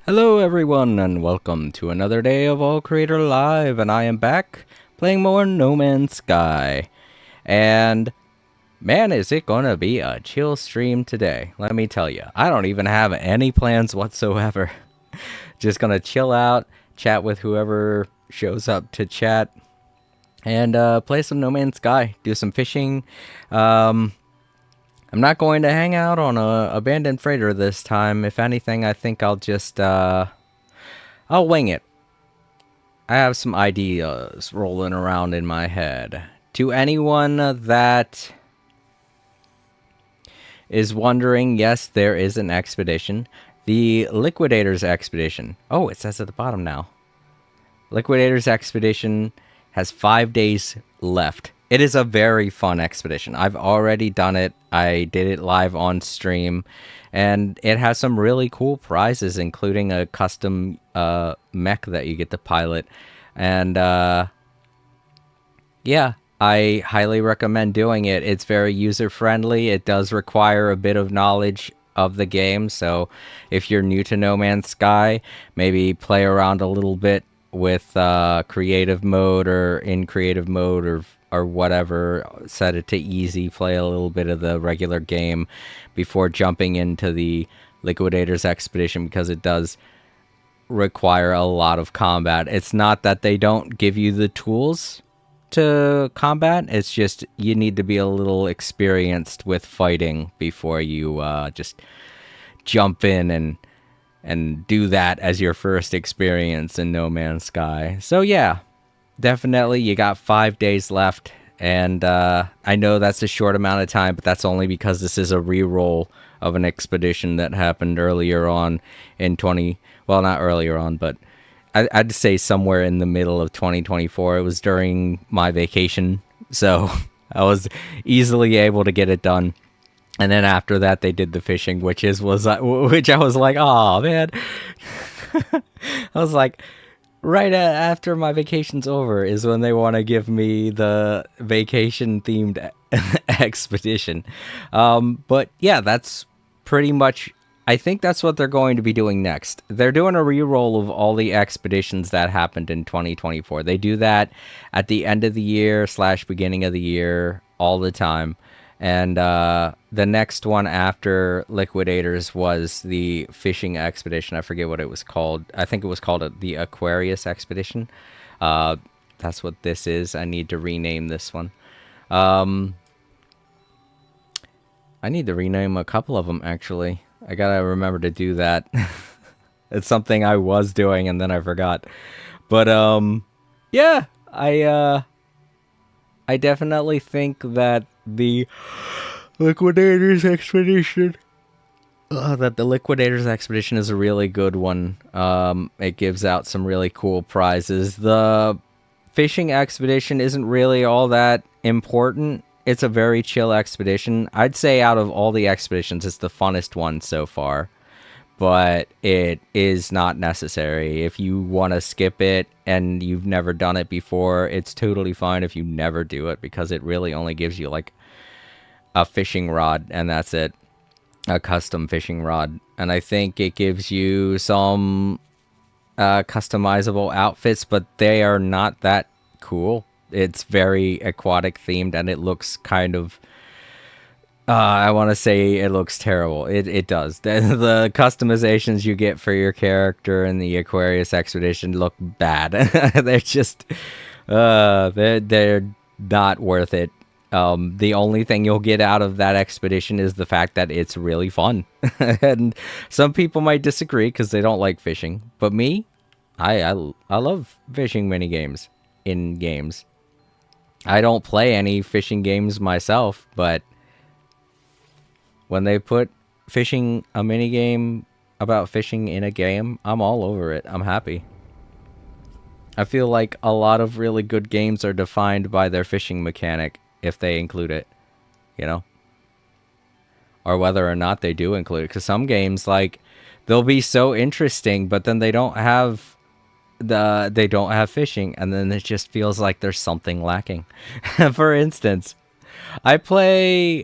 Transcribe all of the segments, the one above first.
Hello everyone and welcome to another day of All Creator Live, and I am back playing more No Man's Sky. And man, is it gonna be a chill stream today, let me tell you. I don't even have any plans whatsoever. Just gonna chill out, chat with whoever shows up to chat, and play some No Man's Sky, do some fishing. I'm not going to hang out on a abandoned freighter this time. If anything, I think I'll just I'll wing it. I have some ideas rolling around in my head. To anyone that is wondering, yes, there is an expedition. The Liquidators Expedition. Oh, it says at the bottom now. Liquidators Expedition has 5 days left. It is a very fun expedition. I've already done it. I did it live on stream, and it has some really cool prizes, including a custom mech that you get to pilot. And yeah, I highly recommend doing it. It's very user friendly. It does require a bit of knowledge of the game, so if you're new to No Man's Sky, maybe play around a little bit with creative mode or in creative mode or whatever. Set it to easy, play a little bit of the regular game before jumping into the Liquidators Expedition, because it does require a lot of combat. It's not that they don't give you the tools to combat, it's just you need to be a little experienced with fighting before you just jump in and do that as your first experience in No Man's Sky. So yeah, definitely you got 5 days left, and I know that's a short amount of time, but that's only because this is a re-roll of an expedition that happened earlier on in well, not earlier on, but I'd say somewhere in the middle of 2024. It was during my vacation, so I was easily able to get it done. And then after that, they did the fishing, which I was like, oh man. I was like, right after my vacation's over is when they want to give me the vacation themed expedition. But yeah, that's pretty much, I think that's what they're going to be doing next. They're doing a re-roll of all the expeditions that happened in 2024. They do that at the end of the year / beginning of the year all the time. And the next one after Liquidators was the fishing expedition. I forget what it was called. I think it was called the Aquarius Expedition. That's what this is. I need to rename this one. I need to rename a couple of them, actually. I gotta remember to do that. It's something I was doing and then I forgot. But yeah, I definitely think that the Liquidators Expedition is a really good one. It gives out some really cool prizes. The fishing expedition isn't really all that important. It's a very chill expedition. I'd say out of all the expeditions, it's the funnest one so far. But it is not necessary. If you want to skip it and you've never done it before, it's totally fine if you never do it, because it really only gives you like a fishing rod and that's it. A custom fishing rod. And I think it gives you some customizable outfits, but they are not that cool. It's very aquatic themed and it looks kind of I want to say it looks terrible. It does. The customizations you get for your character in the Aquarius Expedition look bad. They're just they're not worth it. The only thing you'll get out of that expedition is the fact that it's really fun. And some people might disagree because they don't like fishing, but me, I love fishing mini games in games. I don't play any fishing games myself, but when they put fishing, a mini game about fishing in a game, I'm all over it. I'm happy. I feel like a lot of really good games are defined by their fishing mechanic, if they include it, you know? Or whether or not they do include it. Because some games, like, they'll be so interesting, but then they don't have fishing, and then it just feels like there's something lacking. For instance, I play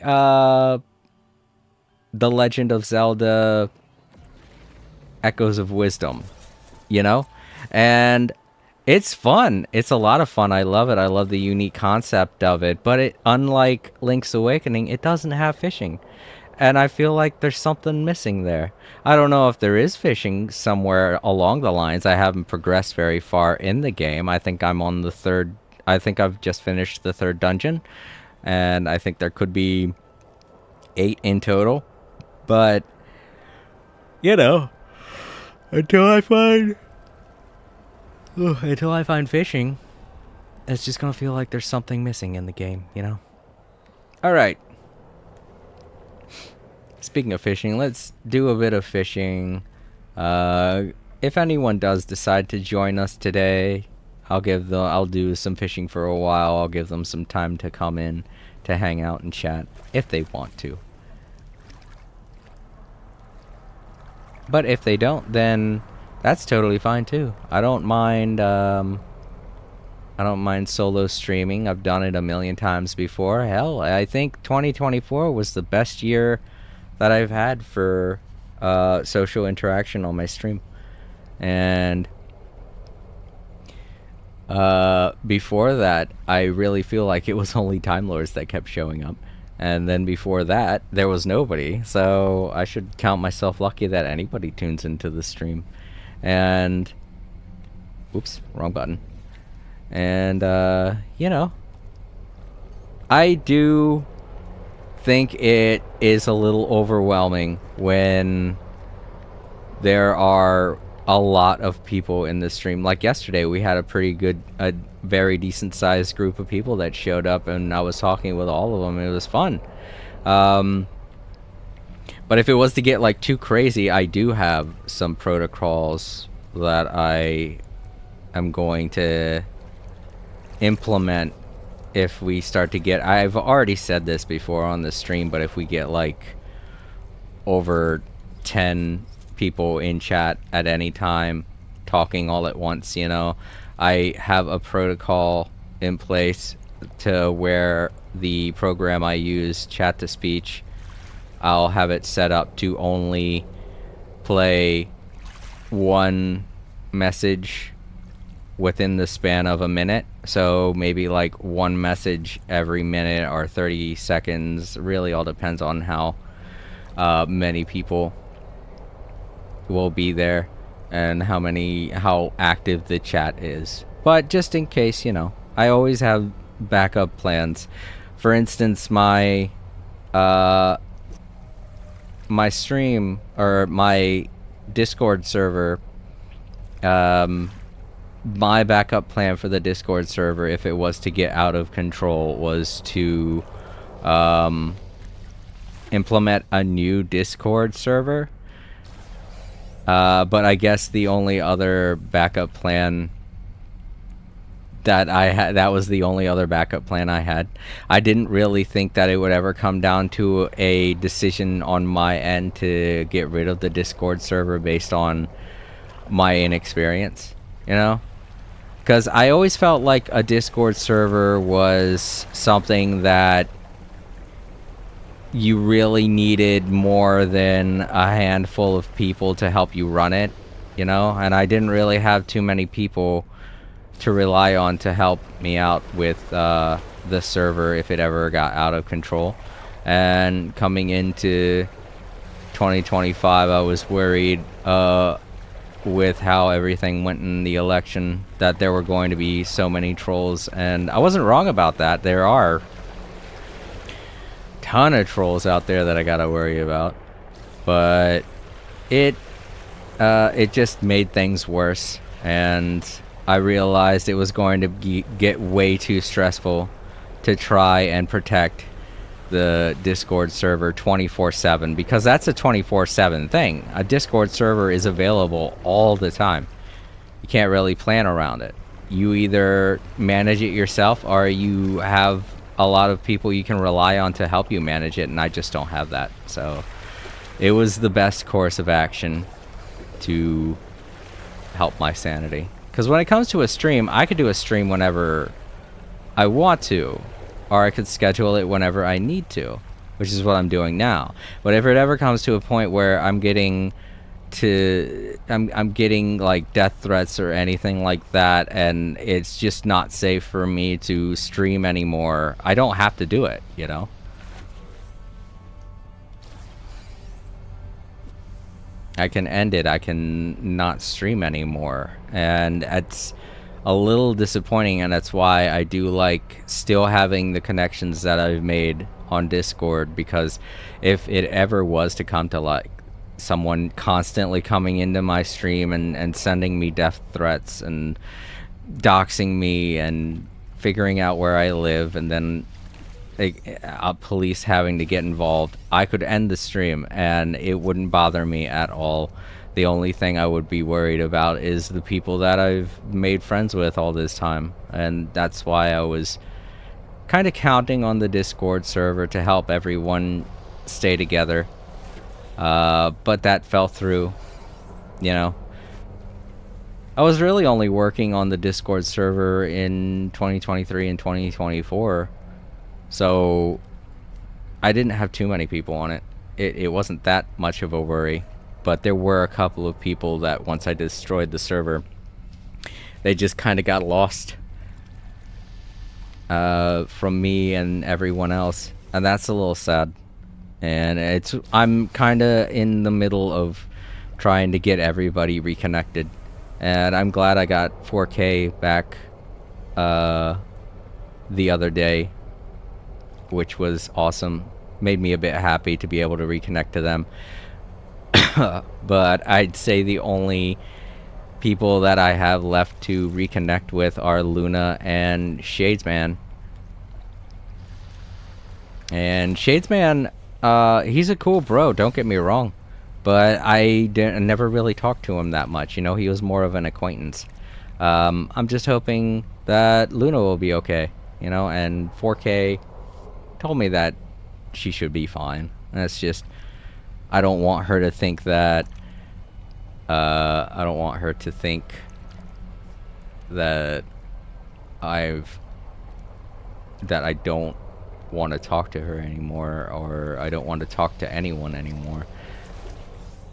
The Legend of Zelda Echoes of Wisdom, you know? And it's fun. It's a lot of fun. I love it. I love the unique concept of it. But it, unlike Link's Awakening, it doesn't have fishing. And I feel like there's something missing there. I don't know if there is fishing somewhere along the lines. I haven't progressed very far in the game. I think I'm on the third. I think I've just finished the third dungeon. And I think there could be 8 in total. But, you know, until I find fishing, it's just gonna feel like there's something missing in the game, you know? Alright. Speaking of fishing, let's do a bit of fishing. If anyone does decide to join us today, I'll do some fishing for a while. I'll give them some time to come in to hang out and chat if they want to. But if they don't, then that's totally fine too. I don't mind solo streaming. I've done it a million times before. Hell, I think 2024 was the best year that I've had for social interaction on my stream. And before that, I really feel like it was only Time Lords that kept showing up. And then before that, there was nobody. So I should count myself lucky that anybody tunes into the stream. And oops, wrong button. And you know, I do think it is a little overwhelming when there are a lot of people in the stream. Like yesterday, we had a very decent sized group of people that showed up, and I was talking with all of them. It was fun. But if it was to get like too crazy, I do have some protocols that I am going to implement if we start to get, I've already said this before on the stream, but if we get like over 10 people in chat at any time talking all at once, you know, I have a protocol in place to where the program I use, chat to speech, I'll have it set up to only play one message within the span of a minute. So maybe like one message every minute or 30 seconds. Really all depends on how many people will be there and how active the chat is. But just in case, you know, I always have backup plans. For instance, my stream or my Discord server, my backup plan for the Discord server, if it was to get out of control, was to implement a new Discord server. But I guess the only other backup plan that I had, that was the only other backup plan I had. I didn't really think that it would ever come down to a decision on my end to get rid of the Discord server based on my inexperience, you know? Because I always felt like a Discord server was something that you really needed more than a handful of people to help you run it, you know? And I didn't really have too many people to rely on to help me out with the server if it ever got out of control. And coming into 2025, I was worried with how everything went in the election that there were going to be so many trolls, and I wasn't wrong about that. There are a ton of trolls out there that I gotta worry about, but it just made things worse, and I realized it was going to get way too stressful to try and protect the Discord server 24/7, because that's a 24/7 thing. A Discord server is available all the time. You can't really plan around it. You either manage it yourself or you have a lot of people you can rely on to help you manage it, and I just don't have that. So it was the best course of action to help my sanity. Because when it comes to a stream, I could do a stream whenever I want to, or I could schedule it whenever I need to, which is what I'm doing now. But if it ever comes to a point where I'm getting I'm getting like death threats or anything like that, and it's just not safe for me to stream anymore, I don't have to do it, you know? I can end it. I can not stream anymore. And it's a little disappointing, and that's why I do like still having the connections that I've made on Discord, because if it ever was to come to like someone constantly coming into my stream and sending me death threats and doxing me and figuring out where I live, and then police having to get involved, I could end the stream and it wouldn't bother me at all. The only thing I would be worried about is the people that I've made friends with all this time, and that's why I was kind of counting on the Discord server to help everyone stay together. But that fell through, you know. I was really only working on the Discord server in 2023 and 2024. So I didn't have too many people on it. It wasn't that much of a worry. But there were a couple of people that once I destroyed the server, they just kind of got lost from me and everyone else. And that's a little sad. And I'm kind of in the middle of trying to get everybody reconnected. And I'm glad I got 4K back the other day, which was awesome. Made me a bit happy to be able to reconnect to them. But I'd say the only people that I have left to reconnect with are Luna and Shadesman. And Shadesman, he's a cool bro, don't get me wrong. But I never really talked to him that much, you know, he was more of an acquaintance. I'm just hoping that Luna will be okay, you know, and 4K told me that she should be fine. That's just, I don't want her to think that, I don't want her to think that I don't want to talk to her anymore, or I don't want to talk to anyone anymore.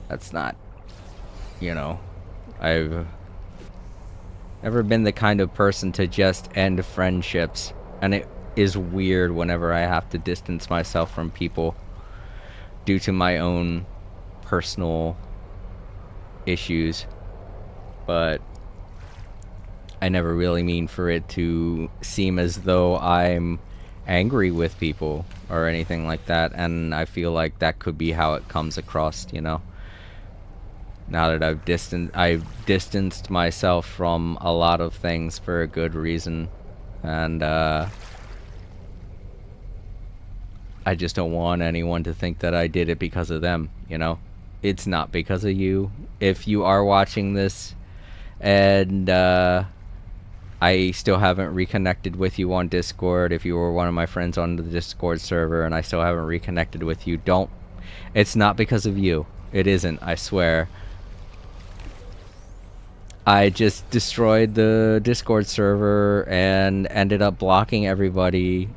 That's not, you know, I've never been the kind of person to just end friendships, and it is weird whenever I have to distance myself from people due to my own personal issues, but I never really mean for it to seem as though I'm angry with people or anything like that, and I feel like that could be how it comes across, you know. Now that I've distanced myself from a lot of things for a good reason, and I just don't want anyone to think that I did it because of them, you know. It's not because of you. If you are watching this and I still haven't reconnected with you on Discord, if you were one of my friends on the Discord server and I still haven't reconnected with you, it's not because of you. It isn't, I swear. I just destroyed the Discord server and ended up blocking everybody,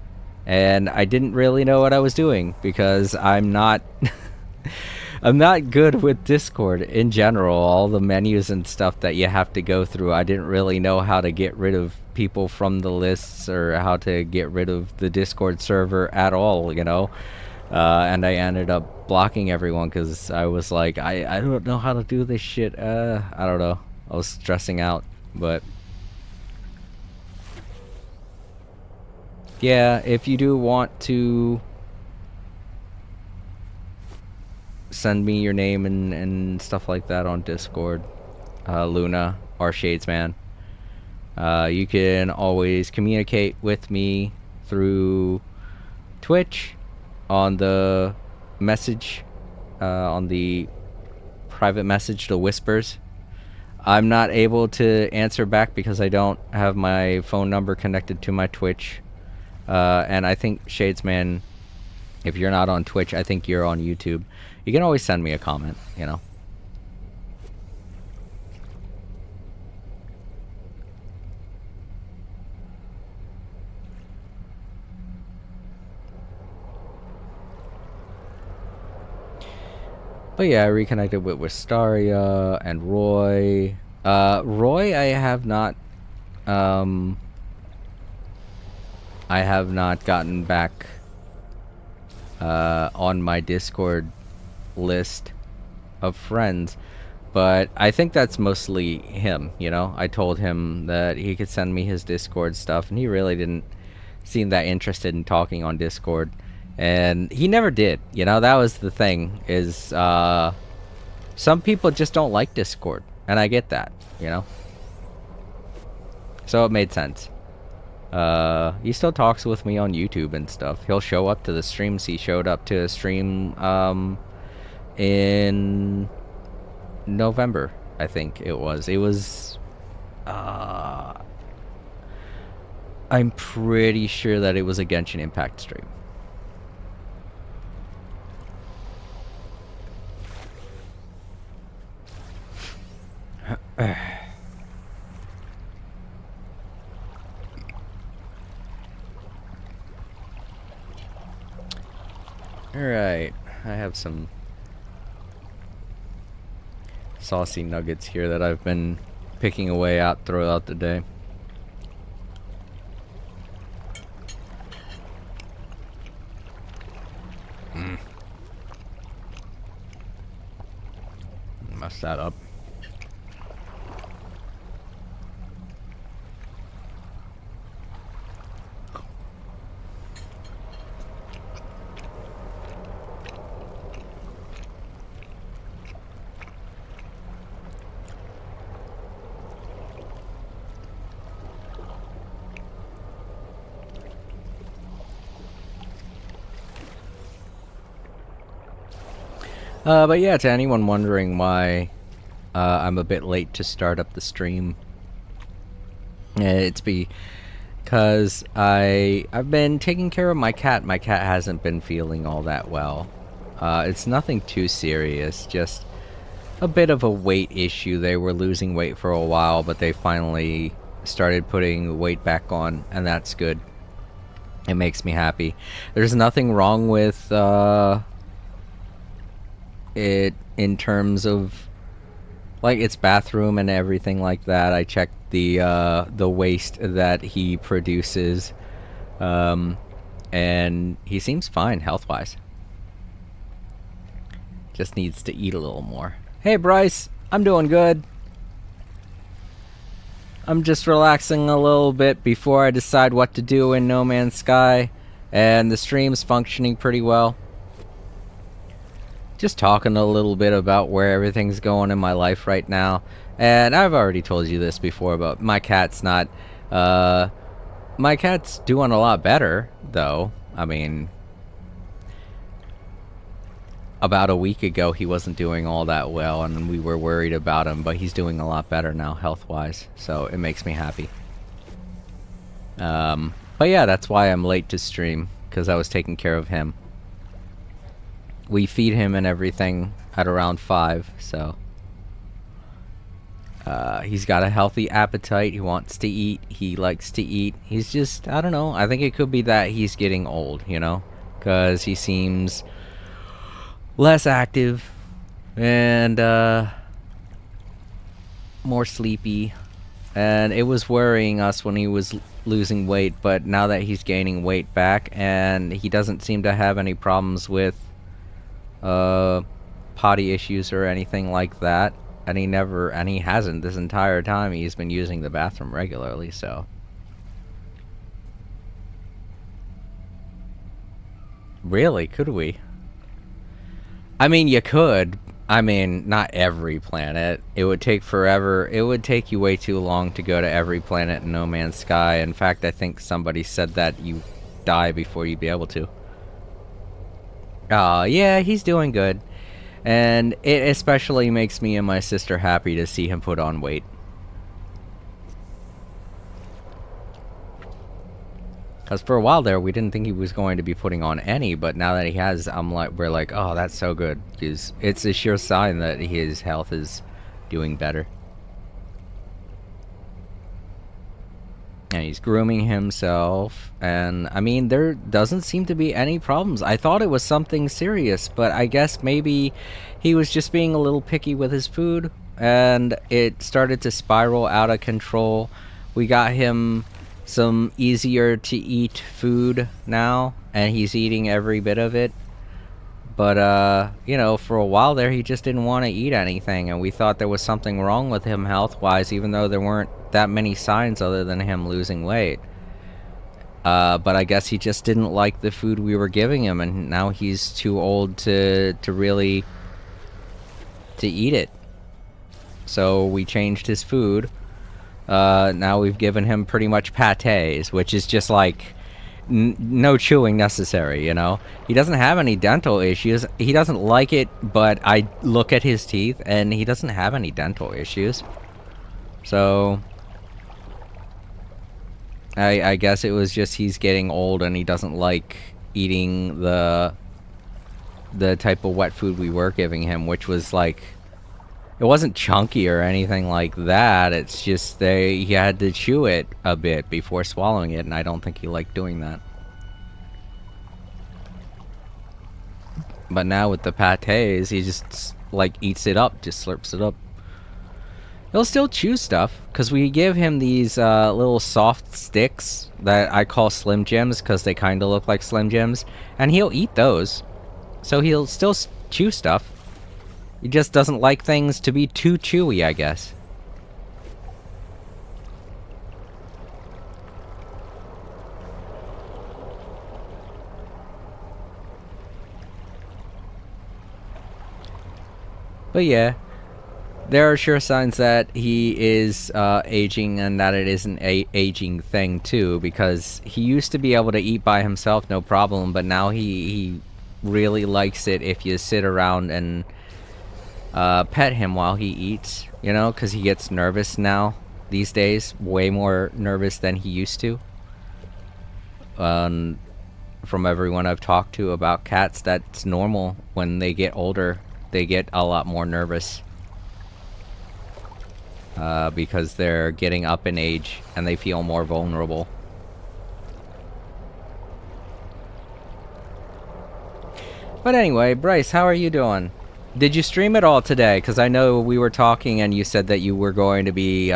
and I didn't really know what I was doing because I'm not I'm not good with Discord in general. All the menus and stuff that you have to go through, I didn't really know how to get rid of people from the lists or how to get rid of the Discord server at all, you know. And I ended up blocking everyone because I was like, I don't know how to do this shit. I don't know. I was stressing out, but yeah, if you do want to send me your name and stuff like that on Discord, Luna or Shadesman, you can always communicate with me through Twitch on the message, on the private message, the whispers. I'm not able to answer back because I don't have my phone number connected to my Twitch. And I think Shadesman, if you're not on Twitch, I think you're on YouTube. You can always send me a comment, you know. But yeah, I reconnected with Wistaria and Roy. Roy, I have not gotten back on my Discord list of friends, but I think that's mostly him, you know? I told him that he could send me his Discord stuff, and he really didn't seem that interested in talking on Discord. And he never did, you know? That was the thing, is some people just don't like Discord, and I get that, you know? So it made sense. He still talks with me on YouTube and stuff. He'll show up to the streams. He showed up to a stream in November, I think it was. I'm pretty sure that it was a Genshin Impact stream. Alright, I have some saucy nuggets here that I've been picking away at throughout the day. Mess that up. But yeah, to anyone wondering why I'm a bit late to start up the stream, it's because I've been taking care of my cat. My cat hasn't been feeling all that well. It's nothing too serious, just a bit of a weight issue. They were losing weight for a while, but they finally started putting weight back on, and that's good. It makes me happy. There's nothing wrong with it in terms of like its bathroom and everything like that. I checked the waste that he produces, and he seems fine health-wise. Just needs to eat a little more. Hey Bryce, I'm doing good. I'm just relaxing a little bit before I decide what to do in No Man's Sky, and the stream's functioning pretty well. Just talking a little bit about where everything's going in my life right now. And I've already told you this before, but my cat's not... my cat's doing a lot better, though. I mean... about a week ago, he wasn't doing all that well, and we were worried about him, but he's doing a lot better now, health-wise. So it makes me happy. But yeah, that's why I'm late to stream, because I was taking care of him. We feed him and everything at around 5, so... he's got a healthy appetite, he wants to eat, he likes to eat. He's just, I don't know, I think it could be that he's getting old, you know? Because he seems less active, and, more sleepy. And it was worrying us when he was losing weight, but now that he's gaining weight back, and he doesn't seem to have any problems with potty issues or anything like that, and he hasn't this entire time. He's been using the bathroom regularly, so really, could we? I mean, you could. I mean, not every planet. It would take forever. It would take you way too long to go to every planet in No Man's Sky. In fact, I think somebody said that you die before you'd be able to. Yeah, he's doing good. And it especially makes me and my sister happy to see him put on weight. Because for a while there, we didn't think he was going to be putting on any, but now that he has, we're like, oh, that's so good. Because it's a sure sign that his health is doing better. And he's grooming himself, and I mean, there doesn't seem to be any problems. I thought it was something serious, but I guess maybe he was just being a little picky with his food, and it started to spiral out of control. We got him some easier to eat food now, and he's eating every bit of it. But, you know, for a while there, he just didn't want to eat anything, and we thought there was something wrong with him health-wise, even though there weren't that many signs other than him losing weight. But I guess he just didn't like the food we were giving him, and now he's too old to really to eat it. So we changed his food. Now we've given him pretty much pâtés, which is just like no chewing necessary, you know? He doesn't have any dental issues. He doesn't like it, but I look at his teeth, and he doesn't have any dental issues. So I guess it was just he's getting old, and he doesn't like eating the type of wet food we were giving him, which was like... It wasn't chunky or anything like that. It's just he had to chew it a bit before swallowing it, and I don't think he liked doing that. But now with the pâtés, he just like eats it up, just slurps it up. He'll still chew stuff, because we give him these little soft sticks that I call Slim Jims, because they kind of look like Slim Jims, and he'll eat those. So he'll still chew stuff. He just doesn't like things to be too chewy, I guess. But yeah, there are sure signs that he is aging, and that it is an aging thing too, because he used to be able to eat by himself no problem, but now he really likes it if you sit around and pet him while he eats, you know, because he gets nervous now these days, way more nervous than he used to. From everyone I've talked to about cats, that's normal. When they get older, they get a lot more nervous because they're getting up in age and they feel more vulnerable. But anyway, Bryce, how are you doing? Did you stream at all today? Because I know we were talking and you said that you were going to be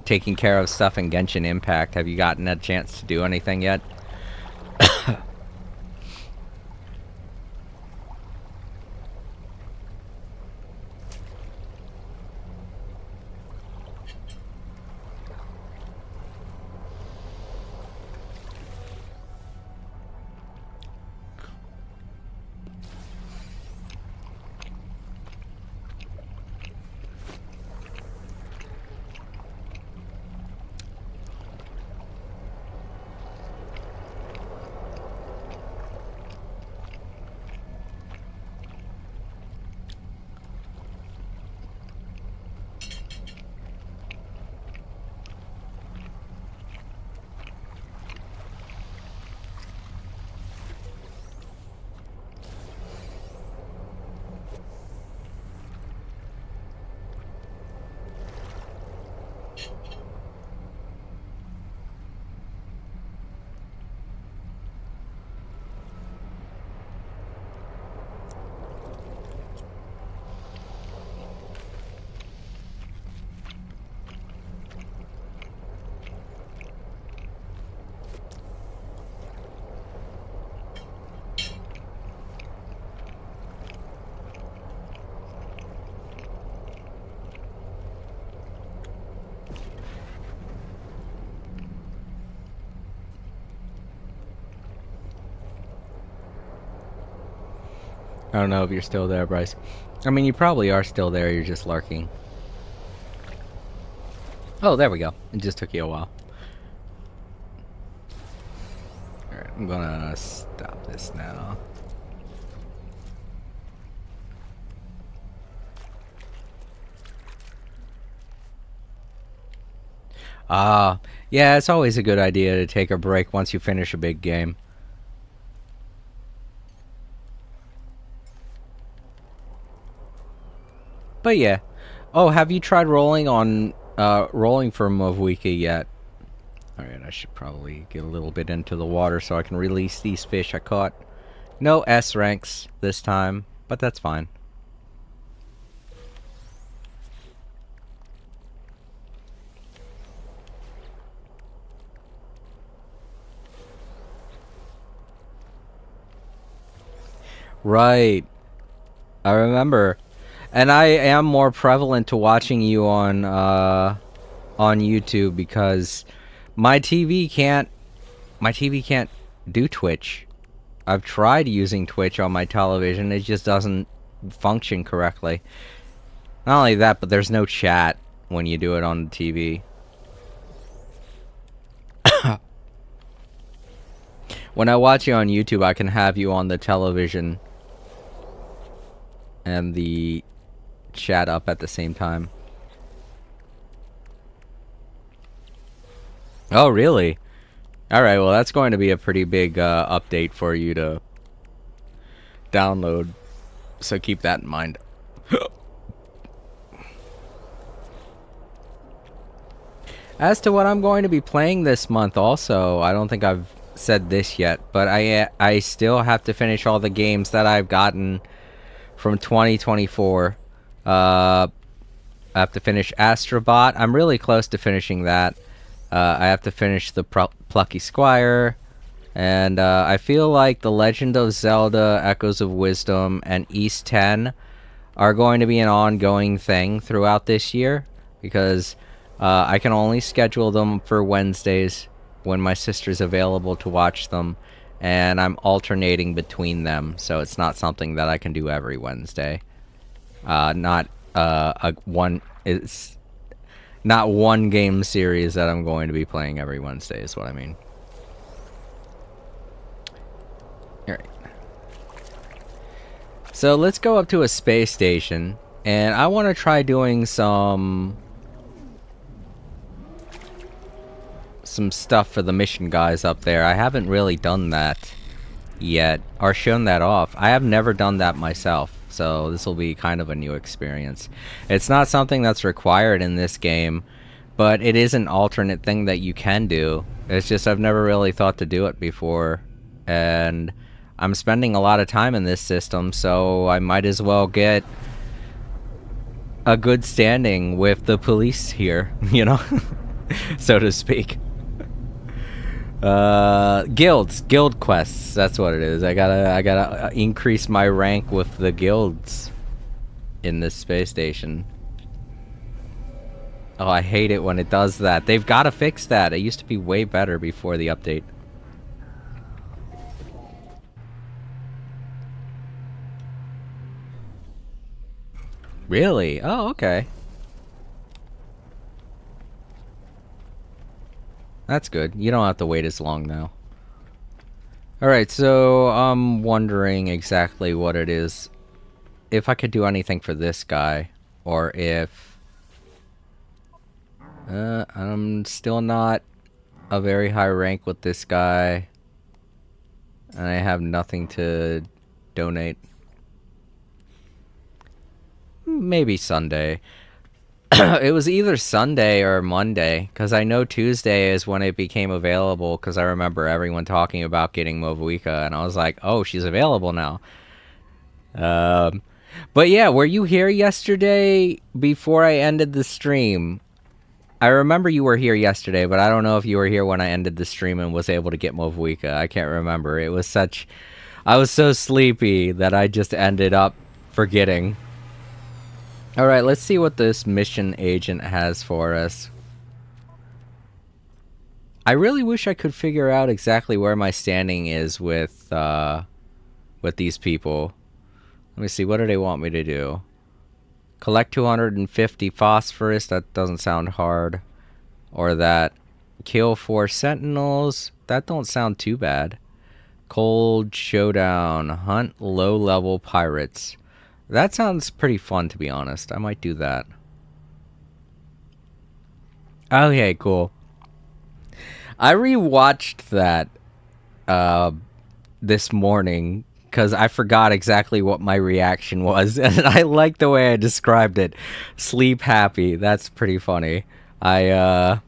taking care of stuff in Genshin Impact. Have you gotten a chance to do anything yet? I don't know if you're still there, Bryce. I mean, you probably are still there, you're just lurking. Oh, there we go. It just took you a while. Alright, I'm gonna stop this now. Yeah, it's always a good idea to take a break once you finish a big game. But yeah. Oh, have you tried rolling on rolling for Movwiki yet? Alright, I should probably get a little bit into the water so I can release these fish I caught. No S ranks this time, but that's fine. Right. I remember. And I am more prevalent to watching you on YouTube because my TV can't do Twitch. I've tried using Twitch on my television, it just doesn't function correctly. Not only that, but there's no chat when you do it on the TV. When I watch you on YouTube, I can have you on the television and the chat up at the same time. Oh, really? Alright, well, that's going to be a pretty big update for you to download, so keep that in mind. As to what I'm going to be playing this month also, I don't think I've said this yet, but I still have to finish all the games that I've gotten from 2024. I have to finish Astrobot. I'm really close to finishing that. I have to finish the Plucky Squire, and I feel like The Legend of Zelda Echoes of Wisdom and East 10 are going to be an ongoing thing throughout this year, because I can only schedule them for Wednesdays when my sister's available to watch them, and I'm alternating between them, so it's not something that I can do every Wednesday. It's not one game series that I'm going to be playing every Wednesday is what I mean. Alright. So let's go up to a space station, and I want to try doing some stuff for the mission guys up there. I haven't really done that yet, or shown that off. I have never done that myself, so this will be kind of a new experience. It's not something that's required in this game, but it is an alternate thing that you can do. It's just I've never really thought to do it before, and I'm spending a lot of time in this system, so I might as well get a good standing with the police here, you know, so to speak. Guild quests, that's what it is. I gotta increase my rank with the guilds in this space station. Oh, I hate it when it does that. They've gotta fix that. It used to be way better before the update. Really? Oh, okay. That's good. You don't have to wait as long now. Alright, so I'm wondering exactly what it is. If I could do anything for this guy, or if... I'm still not a very high rank with this guy. And I have nothing to donate. Maybe Sunday. It was either Sunday or Monday, because I know Tuesday is when it became available, because I remember everyone talking about getting Movuika, and I was like, oh, she's available now. But yeah, were you here yesterday before I ended the stream? I remember you were here yesterday, but I don't know if you were here when I ended the stream and was able to get Movuika. I can't remember. It was such... I was so sleepy that I just ended up forgetting. Alright, let's see what this mission agent has for us. I really wish I could figure out exactly where my standing is with these people. Let me see, what do they want me to do? Collect 250 phosphorus, that doesn't sound hard. Or that. Kill 4 sentinels, that don't sound too bad. Cold showdown, hunt low-level pirates. That sounds pretty fun, to be honest. I might do that. Okay, cool. I rewatched that this morning because I forgot exactly what my reaction was, and I like the way I described it. Sleep happy. That's pretty funny. I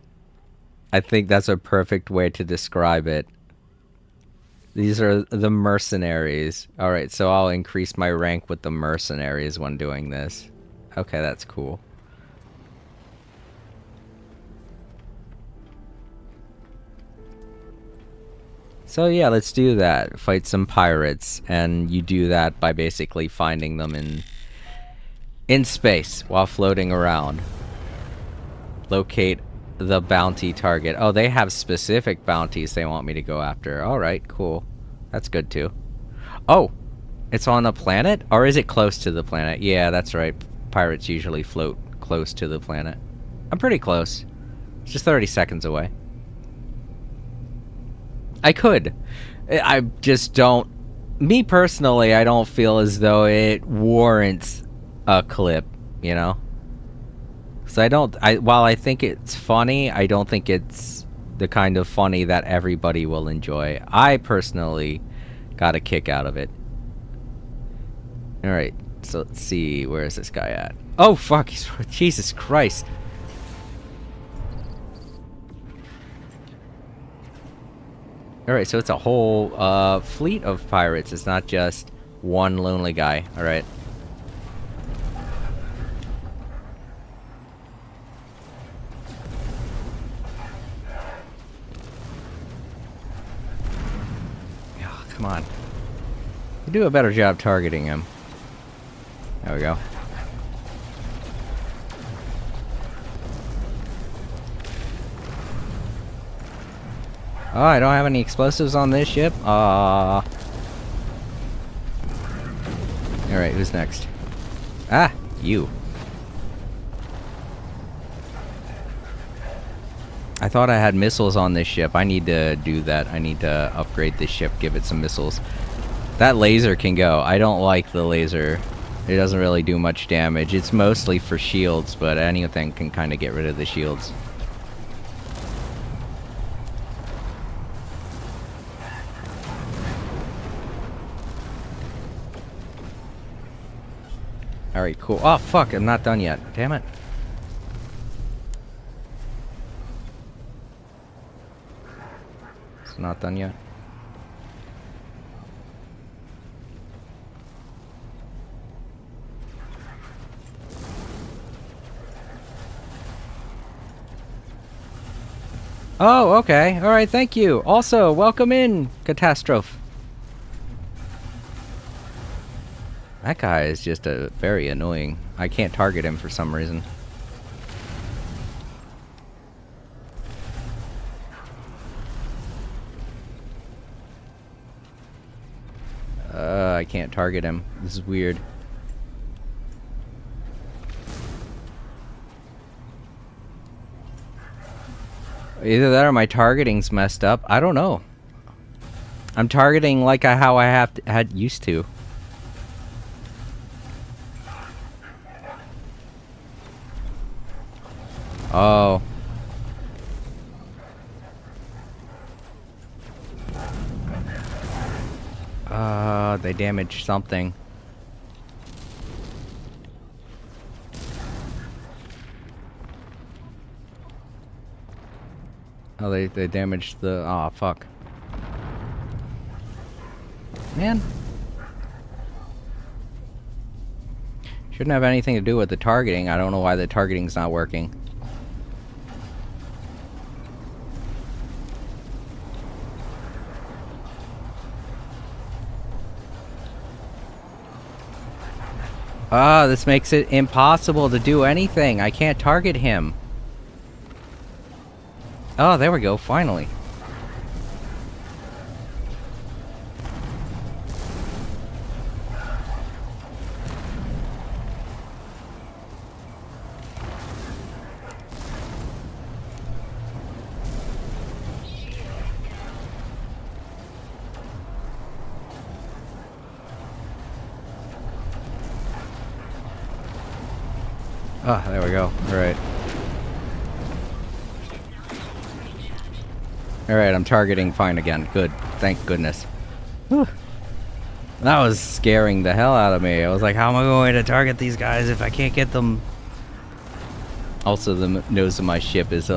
I think that's a perfect way to describe it. These are the mercenaries. Alright, so I'll increase my rank with the mercenaries when doing this. Okay, that's cool. So yeah, let's do that. Fight some pirates, and you do that by basically finding them in space while floating around. Locate the bounty target. Oh, they have specific bounties they want me to go after. Alright, cool. That's good too. Oh! It's on a planet? Or is it close to the planet? Yeah, that's right. Pirates usually float close to the planet. I'm pretty close. It's just 30 seconds away. I could. I just don't... Me personally, I don't feel as though it warrants a clip, you know? So while I think it's funny, I don't think it's the kind of funny that everybody will enjoy. I personally got a kick out of it. Alright, so let's see, where is this guy at? Oh fuck, Jesus Christ. Alright, so it's a whole fleet of pirates. It's not just one lonely guy. Alright. Oh, come on. You do a better job targeting him. There we go. Oh, I don't have any explosives on this ship? Alright, who's next? Ah, you. I thought I had missiles on this ship. I need to do that. I need to upgrade this ship, give it some missiles. That laser can go. I don't like the laser. It doesn't really do much damage. It's mostly for shields, but anything can kind of get rid of the shields. Alright, cool. Oh, fuck, I'm not done yet. Damn it. It's not done yet. Oh, okay. Alright, thank you. Also, welcome in, Catastrophe. That guy is just very annoying. I can't target him for some reason. I can't target him. This is weird. Either that or my targeting's messed up. I don't know. I'm targeting like how I had used to. Oh. They damaged something. Oh, they damaged the... Oh, fuck. Man. Shouldn't have anything to do with the targeting. I don't know why the targeting's not working. Ah, this makes it impossible to do anything. I can't target him. Oh, there we go, finally. Oh, there we go. Alright. Alright, I'm targeting fine again. Good. Thank goodness. Whew. That was scaring the hell out of me. I was like, how am I going to target these guys if I can't get them? Also, the nose of my ship is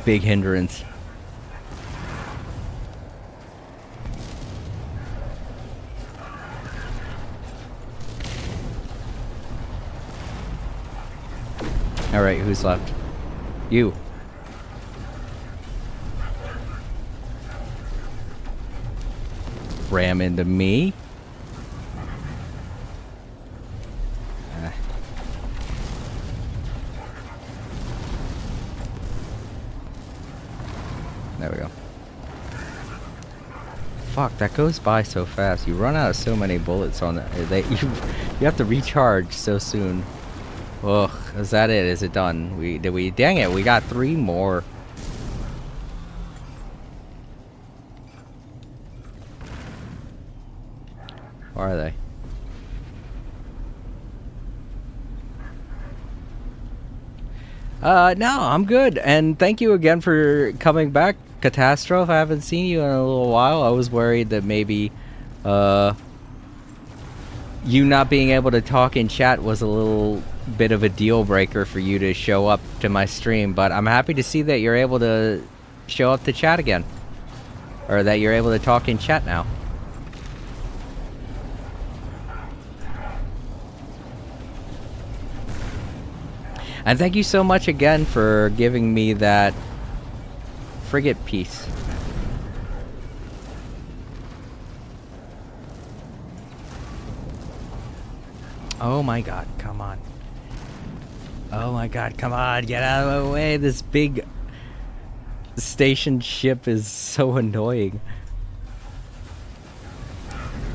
big hindrance. Alright, who's left? You. Ram into me? There we go. Fuck, that goes by so fast. You run out of so many bullets on that. You have to recharge so soon. Ugh, is that it? Is it done? Dang it, we got 3 more. Where are they? No, I'm good. And thank you again for coming back, Catastrophe. I haven't seen you in a little while. I was worried that maybe, you not being able to talk in chat was a little bit of a deal breaker for you to show up to my stream, but I'm happy to see that you're able to show up to chat again. Or that you're able to talk in chat now. And thank you so much again for giving me that frigate piece. Oh my god, come on. Oh my god, come on, get out of my way. This big station ship is so annoying.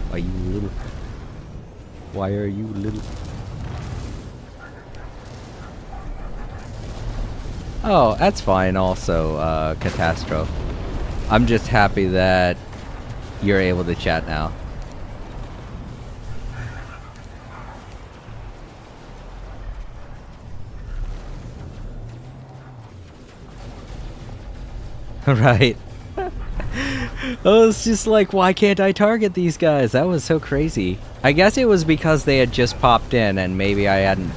Why you little? Why are you little? Oh, that's fine also, Catastrophe. I'm just happy that you're able to chat now. Right. I was just like, why can't I target these guys? That was so crazy. I guess it was because they had just popped in and maybe I hadn't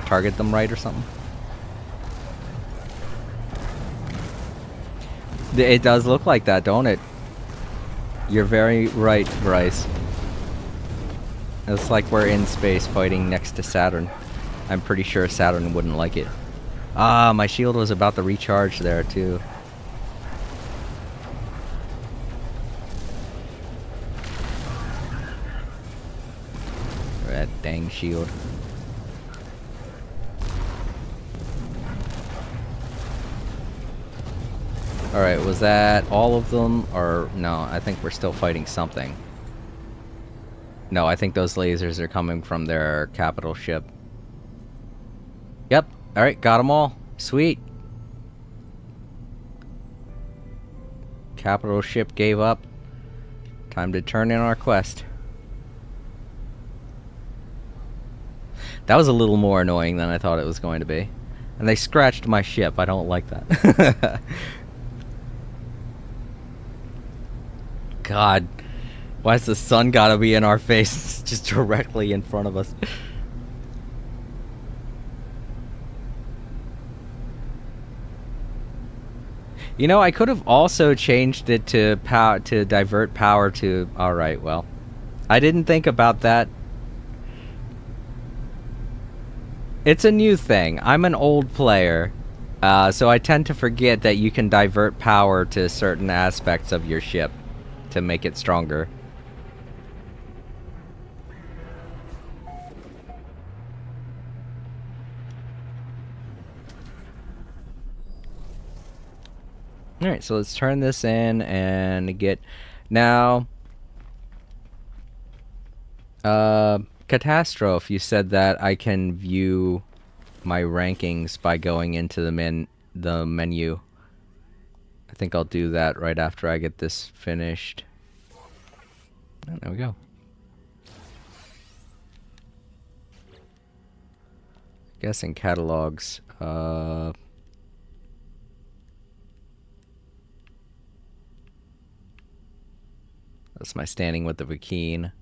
targeted them right or something. It does look like that, don't it? You're very right, Bryce. It's like we're in space fighting next to Saturn. I'm pretty sure Saturn wouldn't like it. Ah, my shield was about to recharge there, too. That dang shield. Alright, was that all of them? Or no, I think we're still fighting something. No, I think those lasers are coming from their capital ship. Yep. Alright, got them all. Sweet. Capital ship gave up. Time to turn in our quest. That was a little more annoying than I thought it was going to be. And they scratched my ship. I don't like that. God, why's the sun gotta be in our face, just directly in front of us? You know, I could have also changed it to divert power to. All right, well, I didn't think about that. It's a new thing. I'm an old player, so I tend to forget that you can divert power to certain aspects of your ship to make it stronger. Alright, so let's turn this in and get... Now... Catastrophe, you said that I can view my rankings by going into the menu. I think I'll do that right after I get this finished. Oh, there we go. Guessing catalogs. That's my standing with the Vakeen.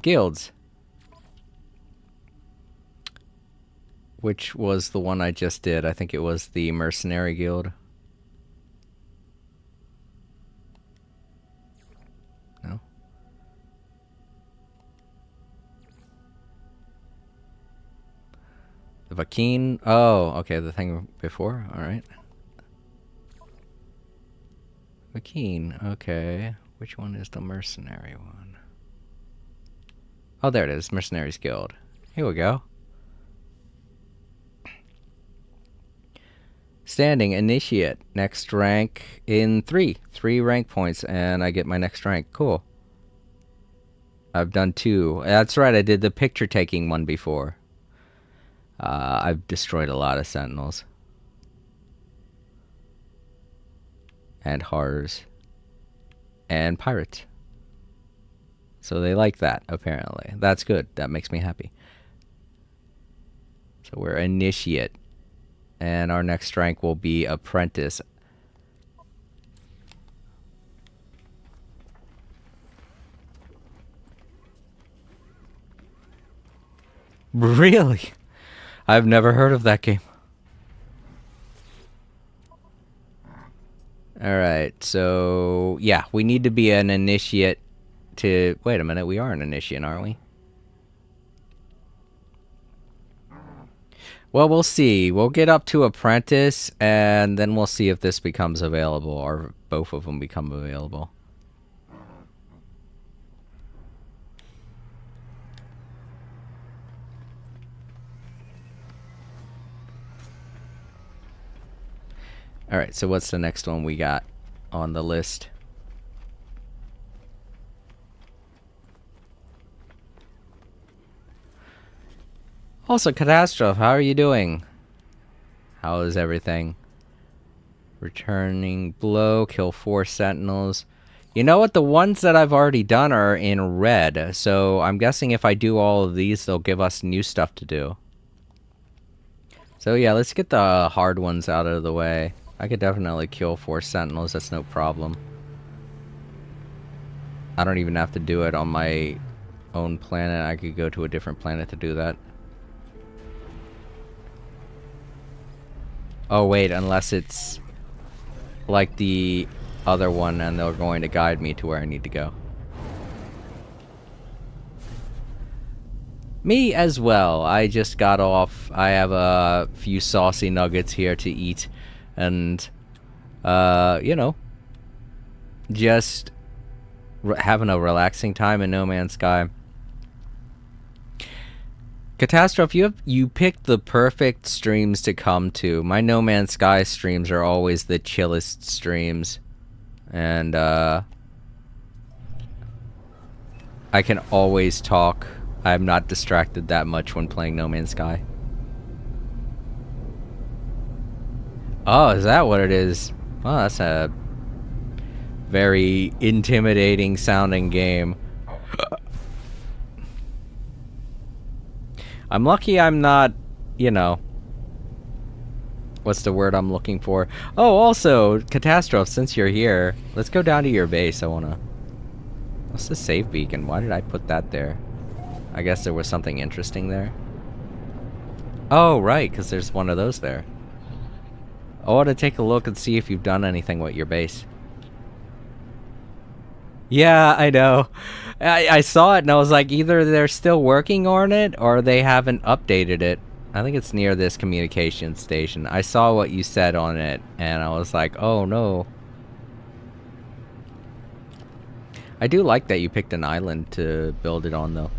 Guilds. Which was the one I just did. I think it was the Mercenary Guild. Vakeen. Oh, okay, the thing before. All right. Vakeen. Okay. Which one is the mercenary one? Oh, there it is. Mercenaries Guild. Here we go. Standing initiate. Next rank in 3. 3 rank points, and I get my next rank. Cool. I've done 2. That's right, I did the picture taking one before. I've destroyed a lot of sentinels. And horrors. And pirates. So they like that, apparently. That's good. That makes me happy. So we're initiate. And our next rank will be apprentice. Really? I've never heard of that game. Alright, so yeah, we need to be an initiate to... Wait a minute, we are an initiate, aren't we? Well, we'll see. We'll get up to apprentice, and then we'll see if this becomes available, or both of them become available. Alright, so what's the next one we got on the list? Also, Catastrophe, how are you doing? How is everything? Returning blow, kill 4 sentinels. You know what? The ones that I've already done are in red, so I'm guessing if I do all of these, they'll give us new stuff to do. So yeah, let's get the hard ones out of the way. I could definitely kill 4 sentinels, that's no problem. I don't even have to do it on my own planet. I could go to a different planet to do that. Oh wait, unless it's like the other one and they're going to guide me to where I need to go. Me as well. I just got off. I have a few saucy nuggets here to eat. And, you know, just having a relaxing time in No Man's Sky. Catastrophe, you picked the perfect streams to come to. My No Man's Sky streams are always the chillest streams. And, I can always talk. I'm not distracted that much when playing No Man's Sky. Oh, is that what it is? Well, that's a very intimidating sounding game. I'm lucky I'm not, you know... What's the word I'm looking for? Oh, also, Catastrophe, since you're here, let's go down to your base. I wanna... What's the save beacon? Why did I put that there? I guess there was something interesting there. Oh, right, because there's one of those there. I want to take a look and see if you've done anything with your base. Yeah, I know. I saw it and I was like, either they're still working on it or they haven't updated it. I think it's near this communication station. I saw what you said on it and I was like, oh no. I do like that you picked an island to build it on though.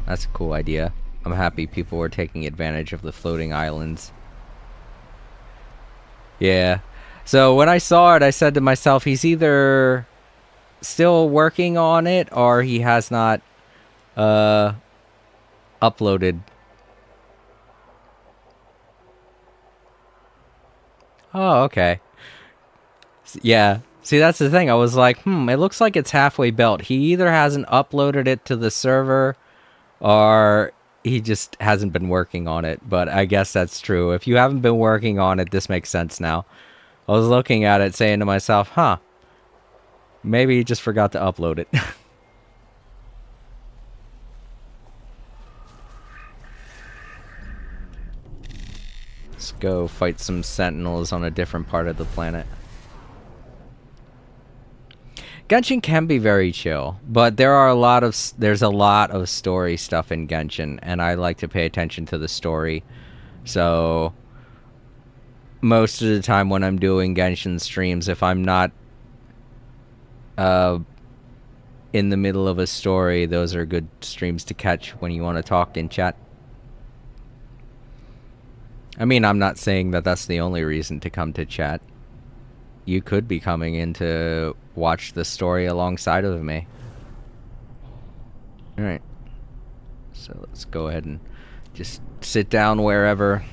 That's a cool idea. I'm happy people are taking advantage of the floating islands. Yeah. So when I saw it, I said to myself, he's either still working on it or he has not uploaded. Oh, okay. Yeah. See, that's the thing. I was like, it looks like it's halfway built. He either hasn't uploaded it to the server or he just hasn't been working on it, but I guess that's true. If you haven't been working on it, this makes sense now. I was looking at it saying to myself, maybe he just forgot to upload it. Let's go fight some sentinels on a different part of the planet. Genshin can be very chill, but there's a lot of story stuff in Genshin, and I like to pay attention to the story. So most of the time when I'm doing Genshin streams, if I'm not in the middle of a story, those are good streams to catch when you want to talk in chat. I mean, I'm not saying that that's the only reason to come to chat. You could be coming in to watch the story alongside of me. Alright. So let's go ahead and just sit down wherever.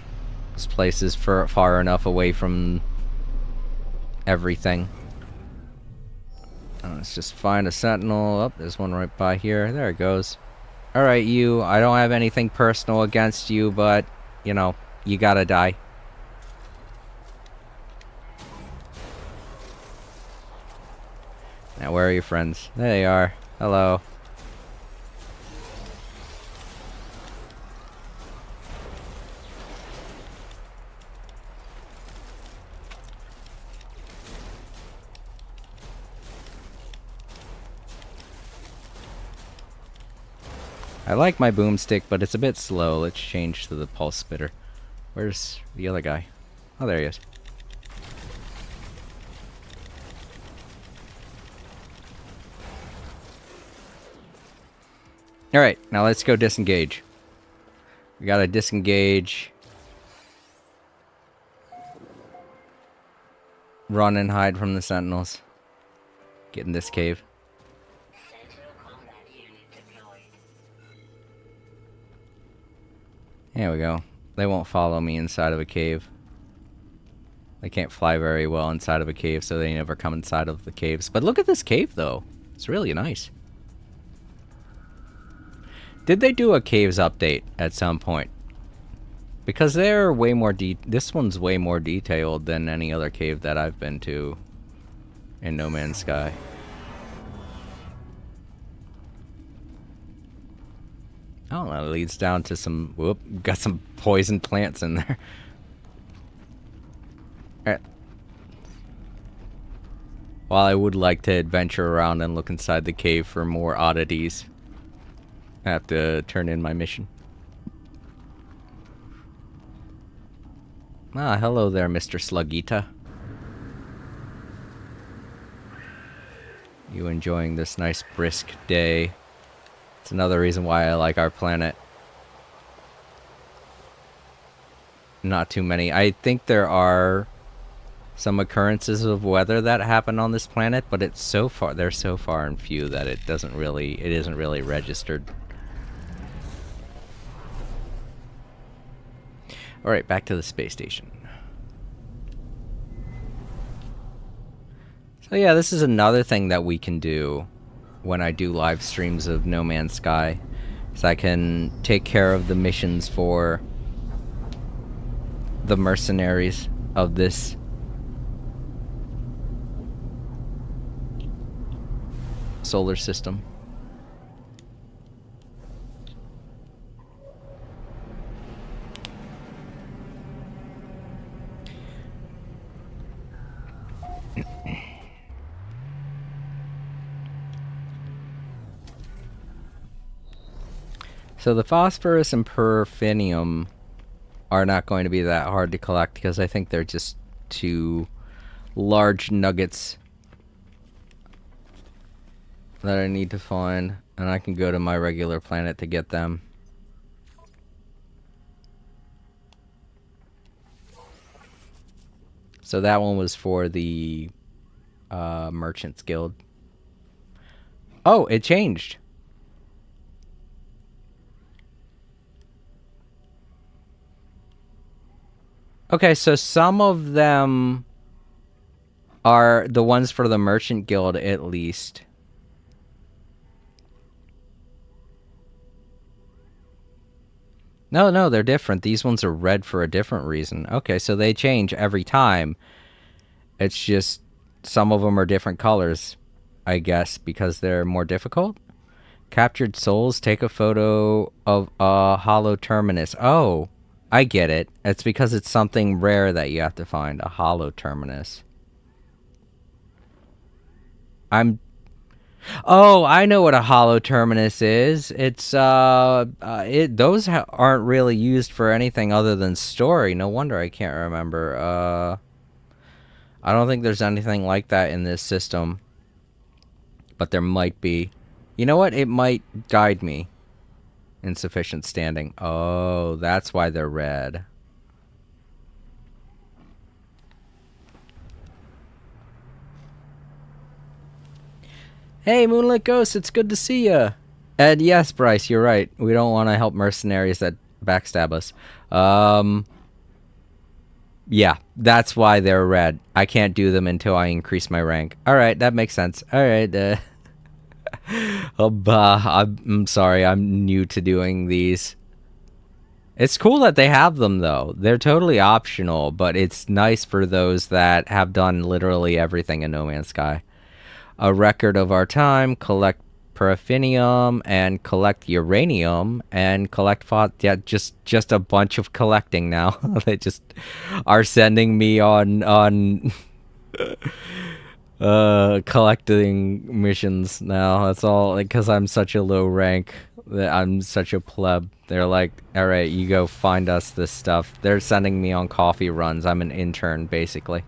This place is far enough away from everything. Let's just find a sentinel. Oh, there's one right by here. There it goes. Alright, you. I don't have anything personal against you, but, you know, you gotta die. Now, where are your friends? There they are. Hello. I like my boomstick, but it's a bit slow. Let's change to the pulse spitter. Where's the other guy? Oh, there he is. Alright, now let's go disengage. We gotta disengage. Run and hide from the sentinels. Get in this cave. There we go. They won't follow me inside of a cave. They can't fly very well inside of a cave, so they never come inside of the caves. But look at this cave, though. It's really nice. Did they do a caves update at some point? Because they're way more this one's way more detailed than any other cave that I've been to in No Man's Sky. Oh, that leads down to some... Whoop, got some poison plants in there. Alright. While I would like to adventure around and look inside the cave for more oddities, I have to turn in my mission. Ah, hello there, Mr. Slugita. You enjoying this nice brisk day? It's another reason why I like our planet. Not too many. I think there are some occurrences of weather that happen on this planet, but it's so far, they're so far and few that it isn't really registered. Alright, back to the space station. So yeah, this is another thing that we can do when I do live streams of No Man's Sky. So I can take care of the missions for the mercenaries of this solar system. So the phosphorus and perfinium are not going to be that hard to collect because I think they're just two large nuggets that I need to find, and I can go to my regular planet to get them. So that one was for the Merchants Guild. Oh, it changed. Okay, so some of them are the ones for the Merchant Guild, at least. No, they're different. These ones are red for a different reason. Okay, so they change every time. It's just some of them are different colors, I guess, because they're more difficult. Captured souls, take a photo of a hollow terminus. Oh, I get it. It's because it's something rare that you have to find, a hollow terminus. I'm Oh, I know what a hollow terminus is. It's those aren't really used for anything other than story. No wonder I can't remember. I don't think there's anything like that in this system, but there might be. You know what? It might guide me. Insufficient standing. Oh, that's why they're red. Hey, Moonlit Ghost, it's good to see ya. And yes, Bryce, you're right. We don't want to help mercenaries that backstab us. Yeah, that's why they're red. I can't do them until I increase my rank. All right, that makes sense. All right. I'm sorry. I'm new to doing these. It's cool that they have them, though. They're totally optional, but it's nice for those that have done literally everything in No Man's Sky. A record of our time, collect paraffinium, and collect uranium, and collect yeah, just a bunch of collecting now. They just are sending me on collecting missions now. That's all, because I'm such a low rank, that I'm such a pleb. They're like, all right, you go find us this stuff. They're sending me on coffee runs. I'm an intern, basically.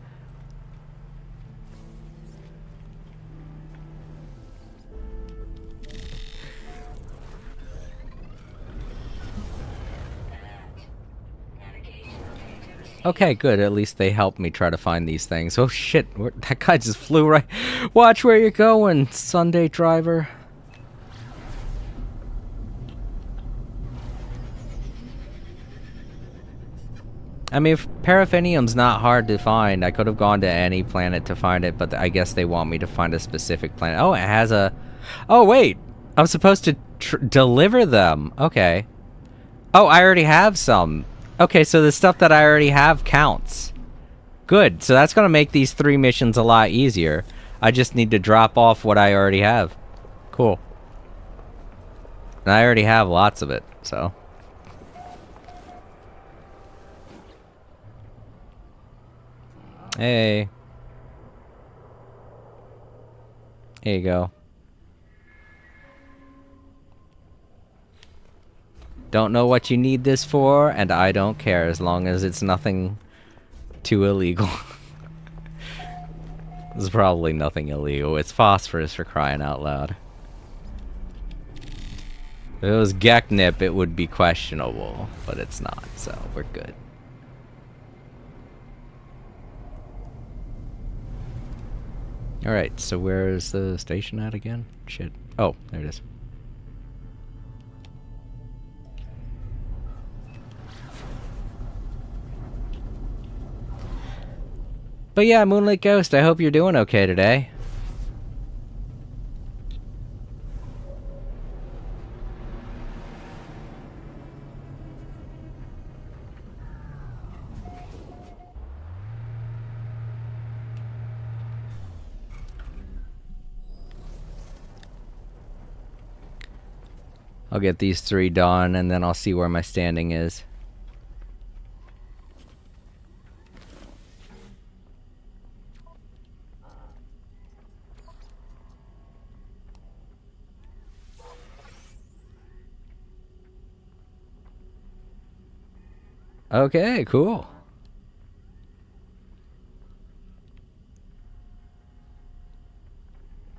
Okay, good. At least they helped me try to find these things. Oh shit, that guy just flew right. Watch where you're going, Sunday driver. I mean, if paraffinium's not hard to find, I could have gone to any planet to find it, but I guess they want me to find a specific planet. Oh, it has a... Oh, wait! I'm supposed to deliver them. Okay. Oh, I already have some. Okay, so the stuff that I already have counts. Good, so that's gonna make these 3 missions a lot easier. I just need to drop off what I already have. Cool. And I already have lots of it, so... Hey. Here you go. Don't know what you need this for, and I don't care as long as it's nothing too illegal. This is probably nothing illegal. It's phosphorus, for crying out loud. If it was Geknip, it would be questionable, but it's not, so we're good. Alright, so where's the station at again? Shit. Oh, there it is. But yeah, Moonlit Ghost, I hope you're doing okay today. I'll get these 3 done, and then I'll see where my standing is. Okay, cool.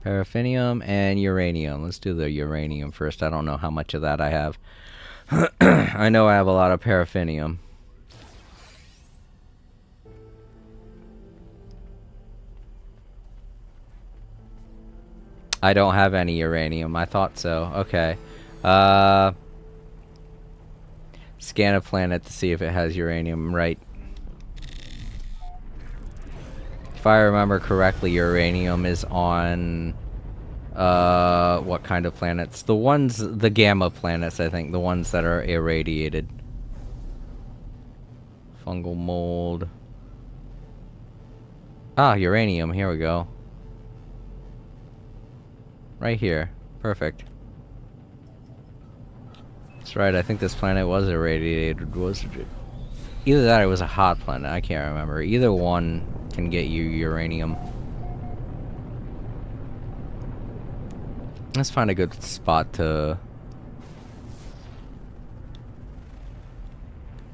Paraffinium and uranium. Let's do the uranium first. I don't know how much of that I have. I know I have a lot of paraffinium. I don't have any uranium. I thought so. Okay. Scan a planet to see if it has uranium. Right. If I remember correctly, uranium is on... what kind of planets? The ones... The gamma planets, I think. The ones that are irradiated. Fungal mold. Ah, uranium. Here we go. Right here. Perfect. That's right, I think this planet was irradiated, wasn't it? Either that or it was a hot planet, I can't remember. Either one can get you uranium. Let's find a good spot to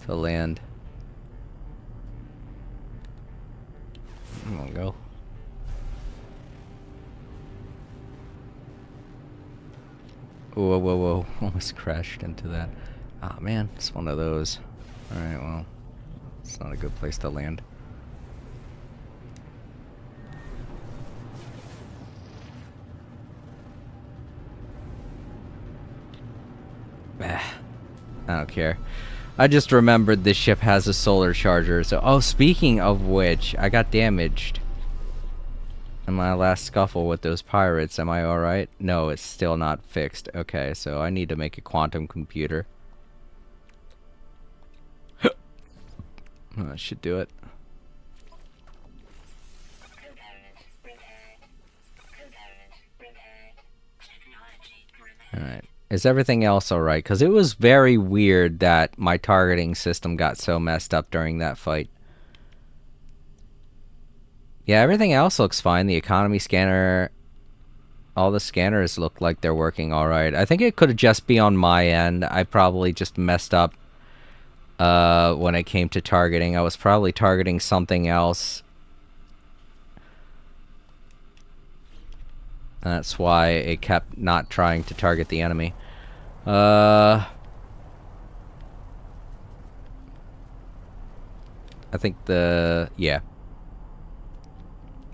land. There we go. Whoa, whoa, whoa. Almost crashed into that. Ah, oh, man. It's one of those. Alright, well. It's not a good place to land. Bah. I don't care. I just remembered this ship has a solar charger, so... Oh, speaking of which, I got damaged in my last scuffle with those pirates. Am I alright? No, it's still not fixed. Okay, so I need to make a quantum computer. That should do it. Alright. Is everything else alright? Because it was very weird that my targeting system got so messed up during that fight. Yeah, everything else looks fine. The economy scanner, all the scanners look like they're working alright. I think it could just be on my end. I probably just messed up when it came to targeting. I was probably targeting something else. That's why it kept not trying to target the enemy. I think yeah.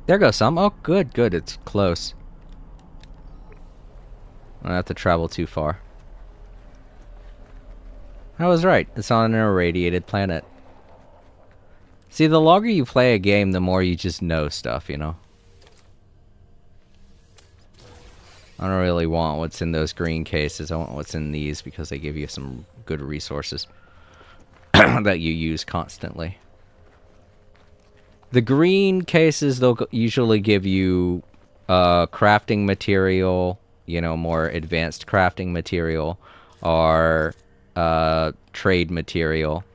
There goes some. Oh, good, good. It's close. I don't have to travel too far. I was right. It's on an irradiated planet. See, the longer you play a game, the more you just know stuff, you know? I don't really want what's in those green cases. I want what's in these because they give you some good resources that you use constantly. The green cases, they'll usually give you crafting material, you know, more advanced crafting material, or trade material.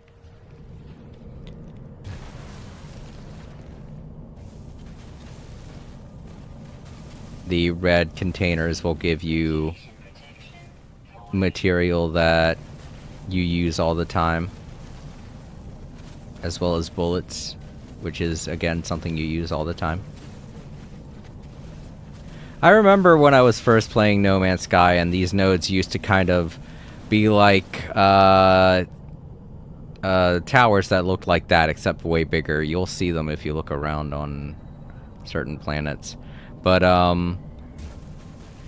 The red containers will give you material that you use all the time, as well as bullets, which is, again, something you use all the time. I remember when I was first playing No Man's Sky, and these nodes used to kind of be like towers that looked like that, except way bigger. You'll see them if you look around on certain planets. But,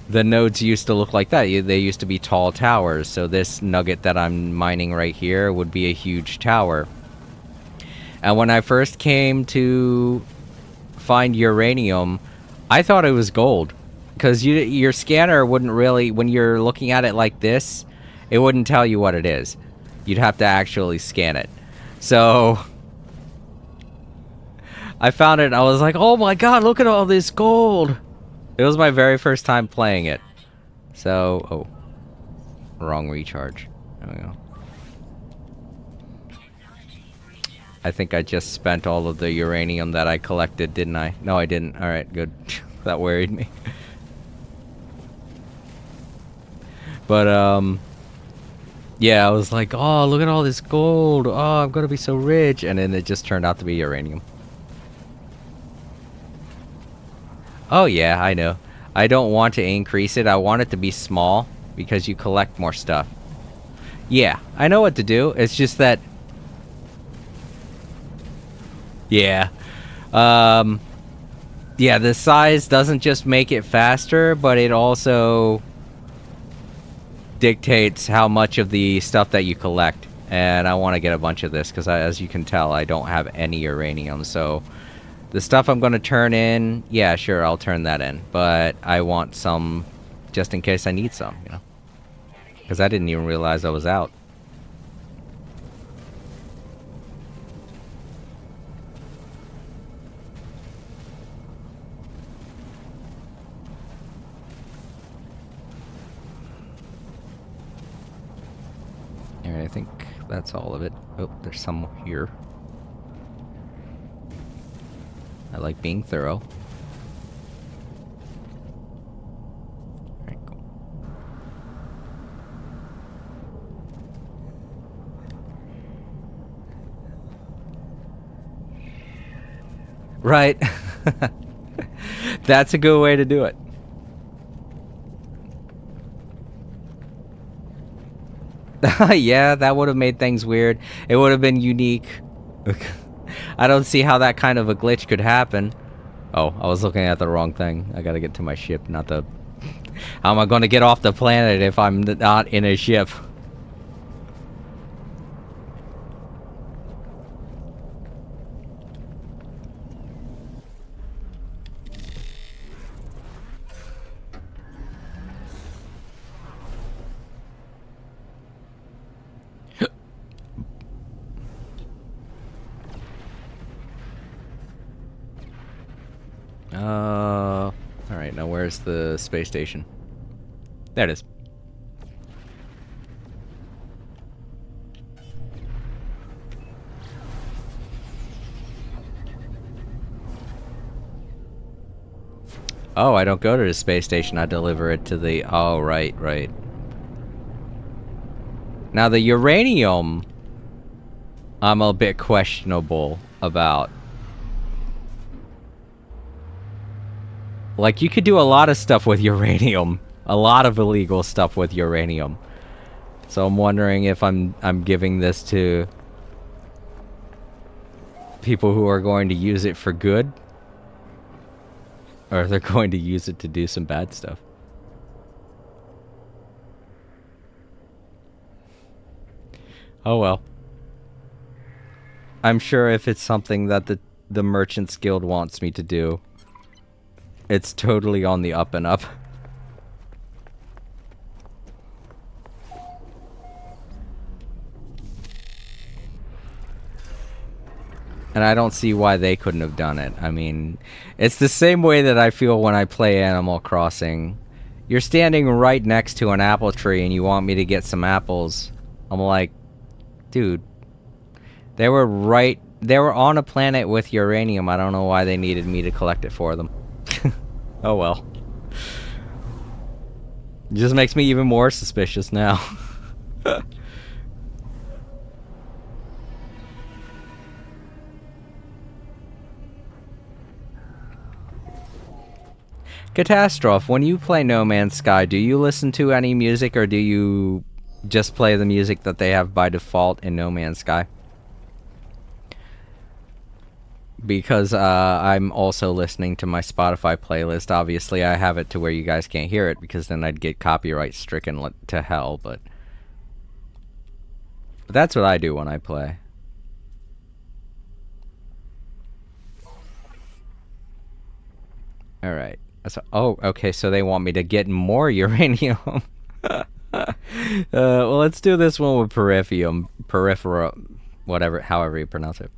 the nodes used to look like that. They used to be tall towers. So this nugget that I'm mining right here would be a huge tower. And when I first came to find uranium, I thought it was gold. Because your scanner wouldn't really, when you're looking at it like this, it wouldn't tell you what it is. You'd have to actually scan it. So I found it and I was like, oh my god, look at all this gold. It was my very first time playing it. So, oh, wrong recharge. There we go. I think I just spent all of the uranium that I collected, didn't I? No, I didn't. Alright, good. That worried me. But, yeah, I was like, oh, look at all this gold. Oh, I'm gonna be so rich. And then it just turned out to be uranium. Oh yeah, I know. I don't want to increase it. I want it to be small because you collect more stuff. Yeah, I know what to do. It's just that... Yeah. Yeah, the size doesn't just make it faster, but it also dictates how much of the stuff that you collect. And I want to get a bunch of this because, as you can tell, I don't have any uranium, so... The stuff I'm going to turn in, yeah, sure, I'll turn that in. But I want some just in case I need some, you know? Because I didn't even realize I was out. Alright, I think that's all of it. Oh, there's some here. I like being thorough. Alright, cool. Right. That's a good way to do it. Yeah, that would have made things weird. It would have been unique. I don't see how that kind of a glitch could happen. Oh, I was looking at the wrong thing. I gotta get to my ship, not the... How am I gonna get off the planet if I'm not in a ship? Alright, now where's the space station? There it is. Oh, I don't go to the space station, I deliver it to the... Oh, right, right. Now the uranium, I'm a bit questionable about. Like, you could do a lot of stuff with uranium. A lot of illegal stuff with uranium. So I'm wondering if I'm giving this to people who are going to use it for good, or if they're going to use it to do some bad stuff. Oh well. I'm sure if it's something that the Merchants Guild wants me to do, it's totally on the up and up. And I don't see why they couldn't have done it. I mean, it's the same way that I feel when I play Animal Crossing. You're standing right next to an apple tree and you want me to get some apples. I'm like, dude, they were on a planet with uranium. I don't know why they needed me to collect it for them. Oh well. It just makes me even more suspicious now. Catastrophe, when you play No Man's Sky, do you listen to any music or do you just play the music that they have by default in No Man's Sky? Because I'm also listening to my Spotify playlist. Obviously, I have it to where you guys can't hear it because then I'd get copyright stricken to hell, but that's what I do when I play. Alright. So, oh, okay, so they want me to get more uranium. Well, let's do this one with periphium. Whatever, however you pronounce it.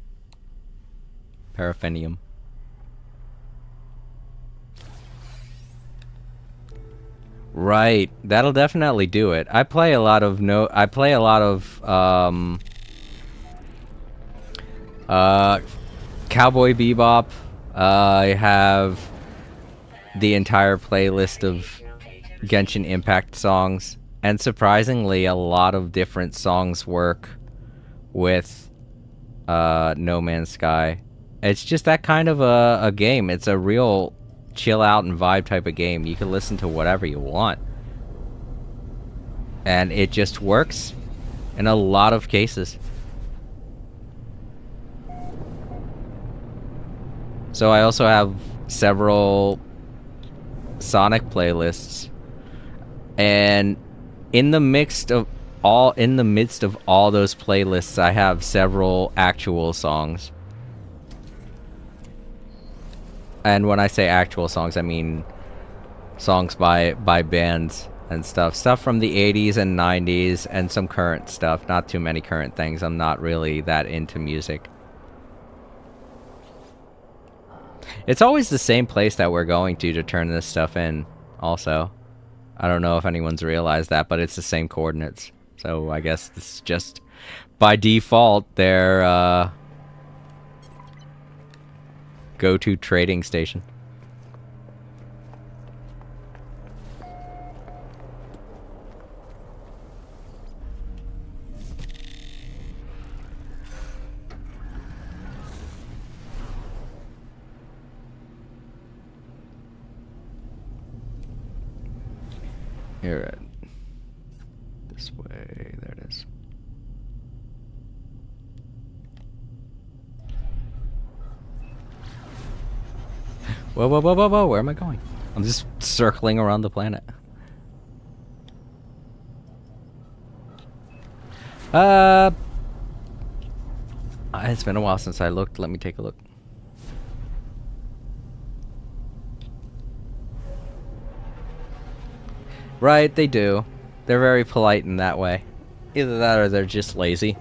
Paraffinium. Right, that'll definitely do it. I play a lot of Cowboy Bebop. I have the entire playlist of Genshin Impact songs, and surprisingly a lot of different songs work with No Man's Sky. It's just that kind of a game. It's a real chill out and vibe type of game. You can listen to whatever you want, and it just works in a lot of cases. So I also have several Sonic playlists, and in the midst of all those playlists, I have several actual songs. And when I say actual songs, I mean songs by bands and stuff from the 80s and 90s and some current stuff. Not too many current things. I'm not really that into music. It's always the same place that we're going to turn this stuff in, also. I don't know if anyone's realized that, but it's the same coordinates. So I guess this is just, by default, their go-to trading station. Here, this way. There it is. Whoa, whoa, whoa, whoa, whoa! Where am I going? I'm just circling around the planet. It's been a while since I looked. Let me take a look. Right, they do. They're very polite in that way. Either that or they're just lazy.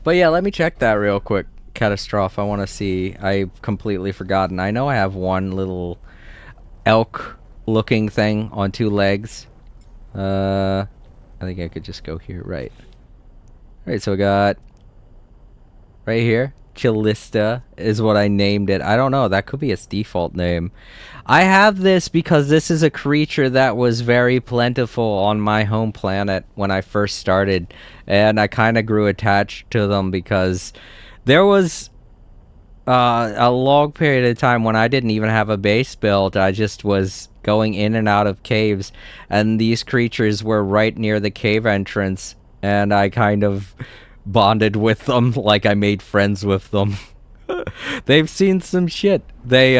But yeah, let me check that real quick. Catastrophe. I want to see. I've completely forgotten. I know I have one little elk-looking thing on 2 legs. I think I could just go here. Right. Alright, so we got... right here. Chillista is what I named it. I don't know. That could be its default name. I have this because this is a creature that was very plentiful on my home planet when I first started. And I kind of grew attached to them because there was a long period of time when I didn't even have a base built. I just was going in and out of caves. And these creatures were right near the cave entrance. And I kind of bonded with them, like I made friends with them. They've seen some shit. They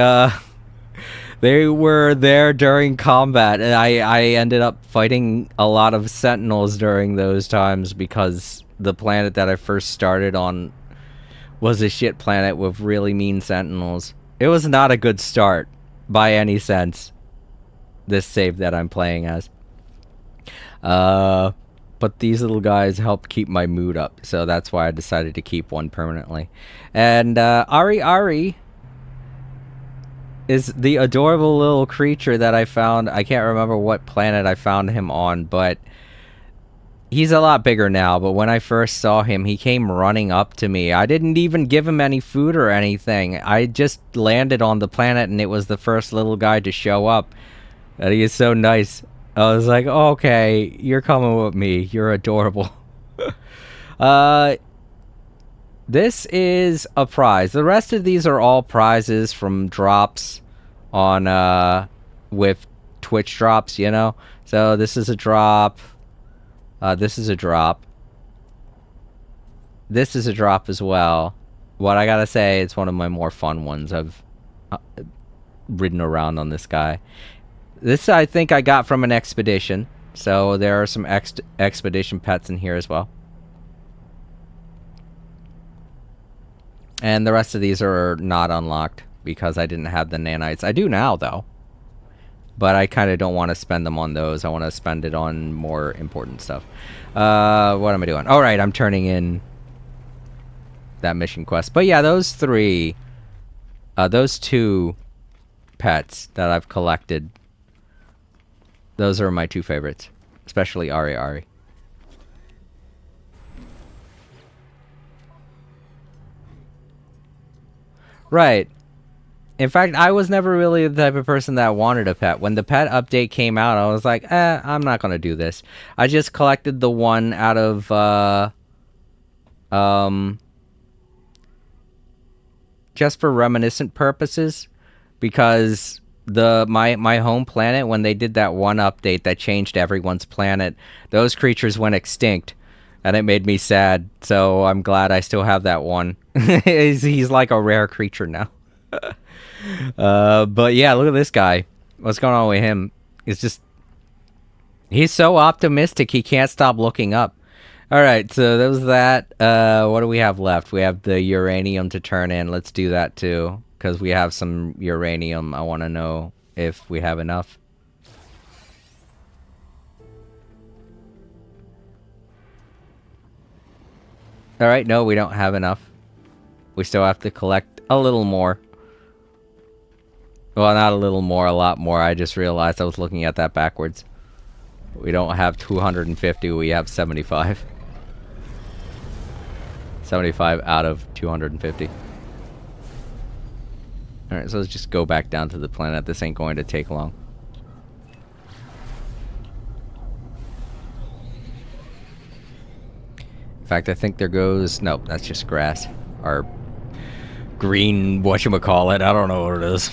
were there during combat, and I ended up fighting a lot of sentinels during those times because the planet that I first started on was a shit planet with really mean sentinels. It was not a good start by any sense, this save that I'm playing as. But these little guys help keep my mood up, so that's why I decided to keep one permanently. And Ari Ari is the adorable little creature that I found. I can't remember what planet I found him on, but he's a lot bigger now. But when I first saw him, he came running up to me. I didn't even give him any food or anything. I just landed on the planet, and it was the first little guy to show up. And he is so nice. I was like, okay, you're coming with me. You're adorable. This is a prize. The rest of these are all prizes from drops on, with Twitch drops, you know? So this is a drop. This is a drop. This is a drop as well. What I gotta say, it's one of my more fun ones. I've ridden around on this guy. This I think I got from an expedition, so there are some expedition pets in here as well. And the rest of these are not unlocked because I didn't have the nanites. I do now, though. But I kind of don't want to spend them on those. I want to spend it on more important stuff. What am I doing? All right, I'm turning in that mission quest. But yeah, those 2 pets that I've collected, those are my 2 favorites, especially Ari Ari. Right. In fact, I was never really the type of person that wanted a pet. When the pet update came out, I was like, I'm not going to do this. I just collected the one out of, just for reminiscent purposes, because my home planet, when they did that one update that changed everyone's planet, those creatures went extinct, and it made me sad. So I'm glad I still have that one. He's like a rare creature now. But yeah, look at this guy. What's going on with him? It's just, he's so optimistic he can't stop looking up. All right, so that was that. What do we have left? We have the uranium to turn in. Let's do that too, because we have some uranium. I want to know if we have enough. All right, no, we don't have enough. We still have to collect a little more. Well, not a little more, a lot more. I just realized I was looking at that backwards. We don't have 250, we have 75. 75 out of 250. Alright, so let's just go back down to the planet. This ain't going to take long. In fact, I think there goes... Nope, that's just grass. Or green, whatchamacallit. I don't know what it is.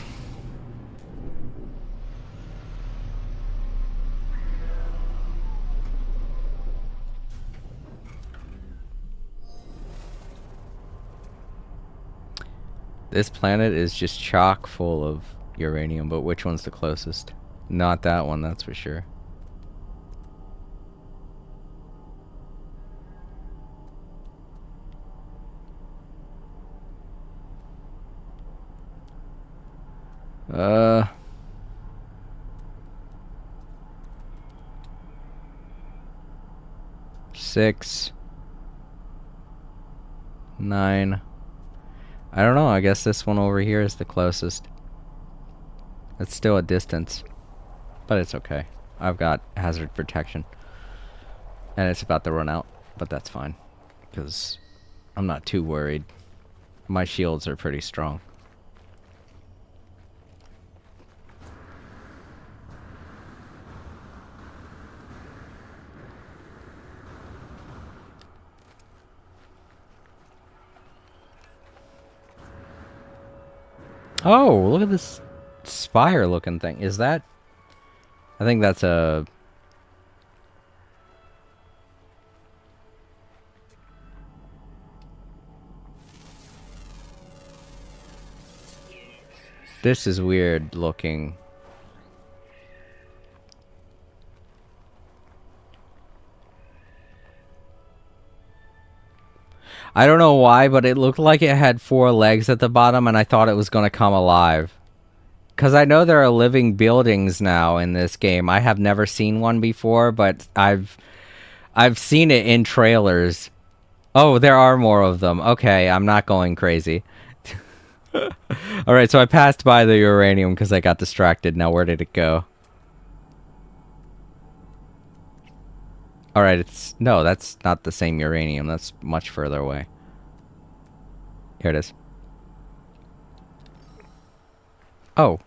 This planet is just chock full of uranium, but which one's the closest? Not that one, that's for sure. Uh... 6, 9. I don't know, I guess this one over here is the closest. It's still a distance, but it's okay. I've got hazard protection. And it's about to run out, but that's fine, because I'm not too worried. My shields are pretty strong. Oh, look at this spire looking thing. Is that... I think that's a... This is weird looking. I don't know why, but it looked like it had 4 legs at the bottom, and I thought it was going to come alive. Because I know there are living buildings now in this game. I have never seen one before, but I've seen it in trailers. Oh, there are more of them. Okay, I'm not going crazy. Alright, so I passed by the uranium because I got distracted. Now where did it go? Alright, it's... No, that's not the same uranium. That's much further away. Here it is. Oh.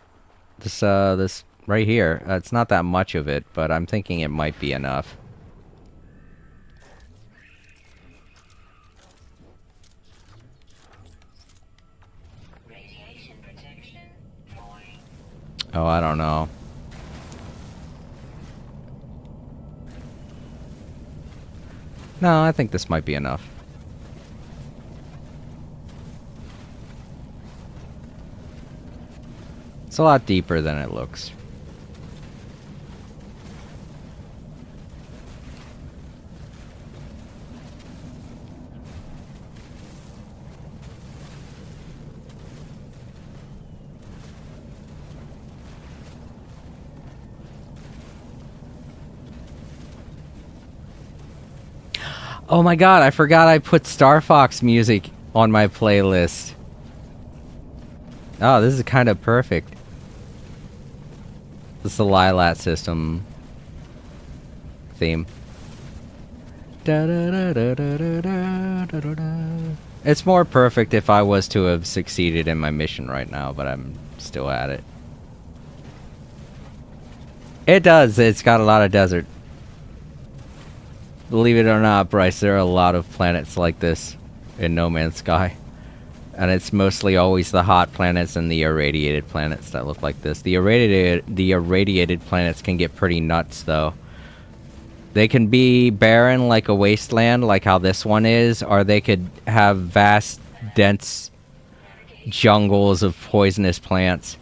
This right here. It's not that much of it, but I'm thinking it might be enough. Oh, I don't know. No, I think this might be enough. It's a lot deeper than it looks. Oh my god, I forgot I put Star Fox music on my playlist. Oh, this is kind of perfect. This is the Lylat system theme. It's more perfect if I was to have succeeded in my mission right now, but I'm still at it. It does, it's got a lot of desert. Believe it or not, Bryce, there are a lot of planets like this in No Man's Sky. And it's mostly always the hot planets and the irradiated planets that look like this. The irradiated planets can get pretty nuts, though. They can be barren like a wasteland, like how this one is, or they could have vast, dense jungles of poisonous plants.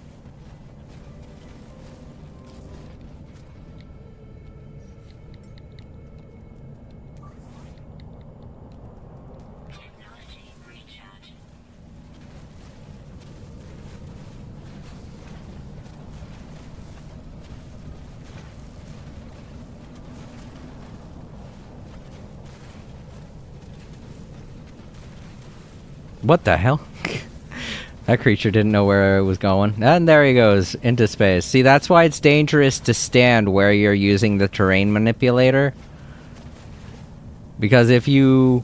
What the hell? That creature didn't know where it was going. And there he goes, into space. See, that's why it's dangerous to stand where you're using the terrain manipulator. Because if you...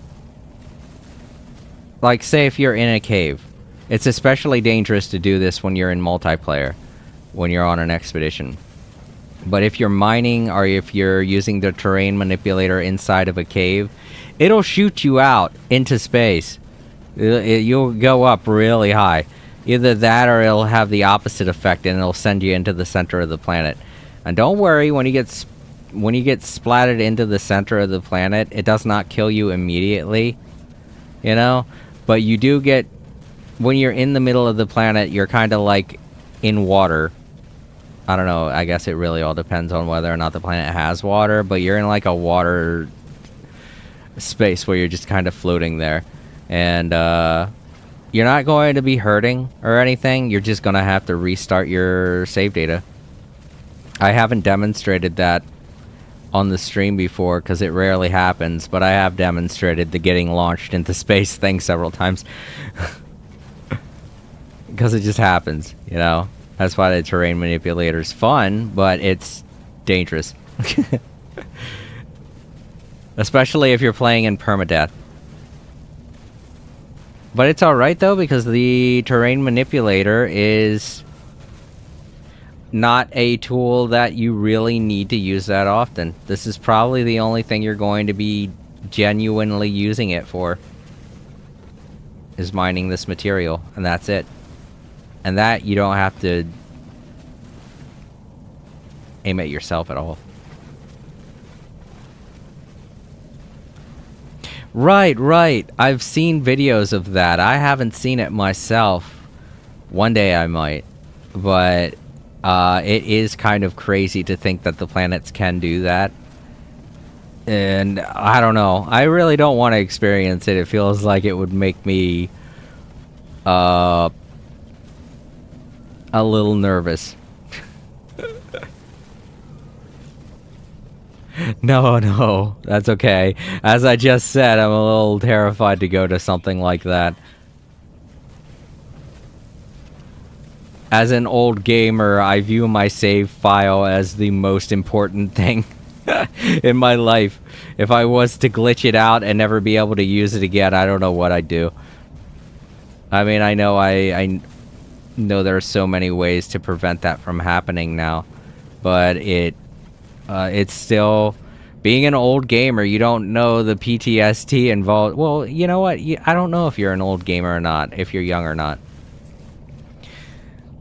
Like, say if you're in a cave. It's especially dangerous to do this when you're in multiplayer. When you're on an expedition. But if you're mining, or if you're using the terrain manipulator inside of a cave, it'll shoot you out into space. You'll go up really high. Either that or it'll have the opposite effect and it'll send you into the center of the planet. And don't worry, when you get splattered into the center of the planet, it does not kill you immediately. You know? But you do get when you're in the middle of the planet, you're kind of like in water. I don't know, I guess it really all depends on whether or not the planet has water, but you're in like a water space where you're just kind of floating there. And you're not going to be hurting or anything, you're just going to have to restart your save data. I haven't demonstrated that on the stream before because it rarely happens, but I have demonstrated the getting launched into space thing several times. Because it just happens, you know? That's why the terrain manipulator's fun, but it's dangerous. Especially if you're playing in permadeath. But it's alright though, because the terrain manipulator is not a tool that you really need to use that often. This is probably the only thing you're going to be genuinely using it for, is mining this material, and that's it. And that you don't have to aim at yourself at all. Right. I've seen videos of that. I haven't seen it myself. One day I might. But it is kind of crazy to think that the planets can do that. And I don't know. I really don't want to experience it. It feels like it would make me a little nervous. No, that's okay. As I just said, I'm a little terrified to go to something like that. As an old gamer, I view my save file as the most important thing in my life. If I was to glitch it out and never be able to use it again, I don't know what I'd do. I mean, I know there are so many ways to prevent that from happening now, but it's still, being an old gamer, you don't know the PTSD involved. Well, you know what? I don't know if you're an old gamer or not, if you're young or not.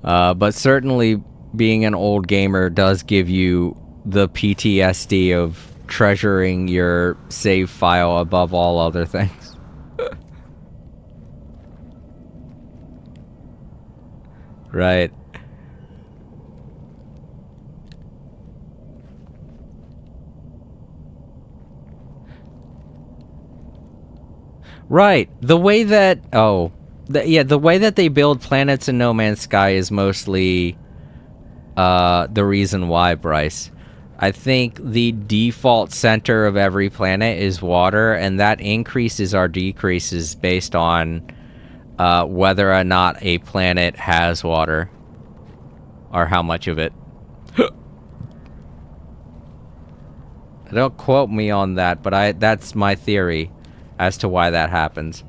But certainly being an old gamer does give you the PTSD of treasuring your save file above all other things. Right. Right. The way that... Oh. The way that they build planets in No Man's Sky is mostly the reason why, Bryce. I think the default center of every planet is water, and that increases or decreases based on whether or not a planet has water. Or how much of it. Don't quote me on that, but that's my theory as to why that happens.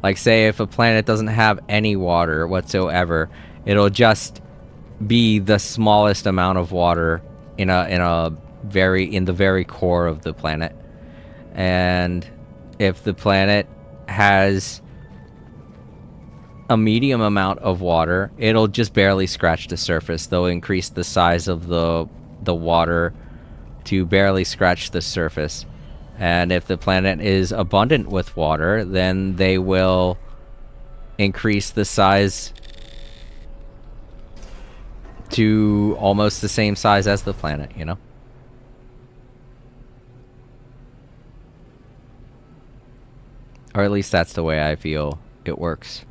Like, say if a planet doesn't have any water whatsoever, it'll just be the smallest amount of water in the very core of the planet. And if the planet has a medium amount of water, it'll just barely scratch the surface. They'll increase the size of the water to barely scratch the surface. And if the planet is abundant with water, then they will increase the size to almost the same size as the planet, you know? Or at least that's the way I feel it works.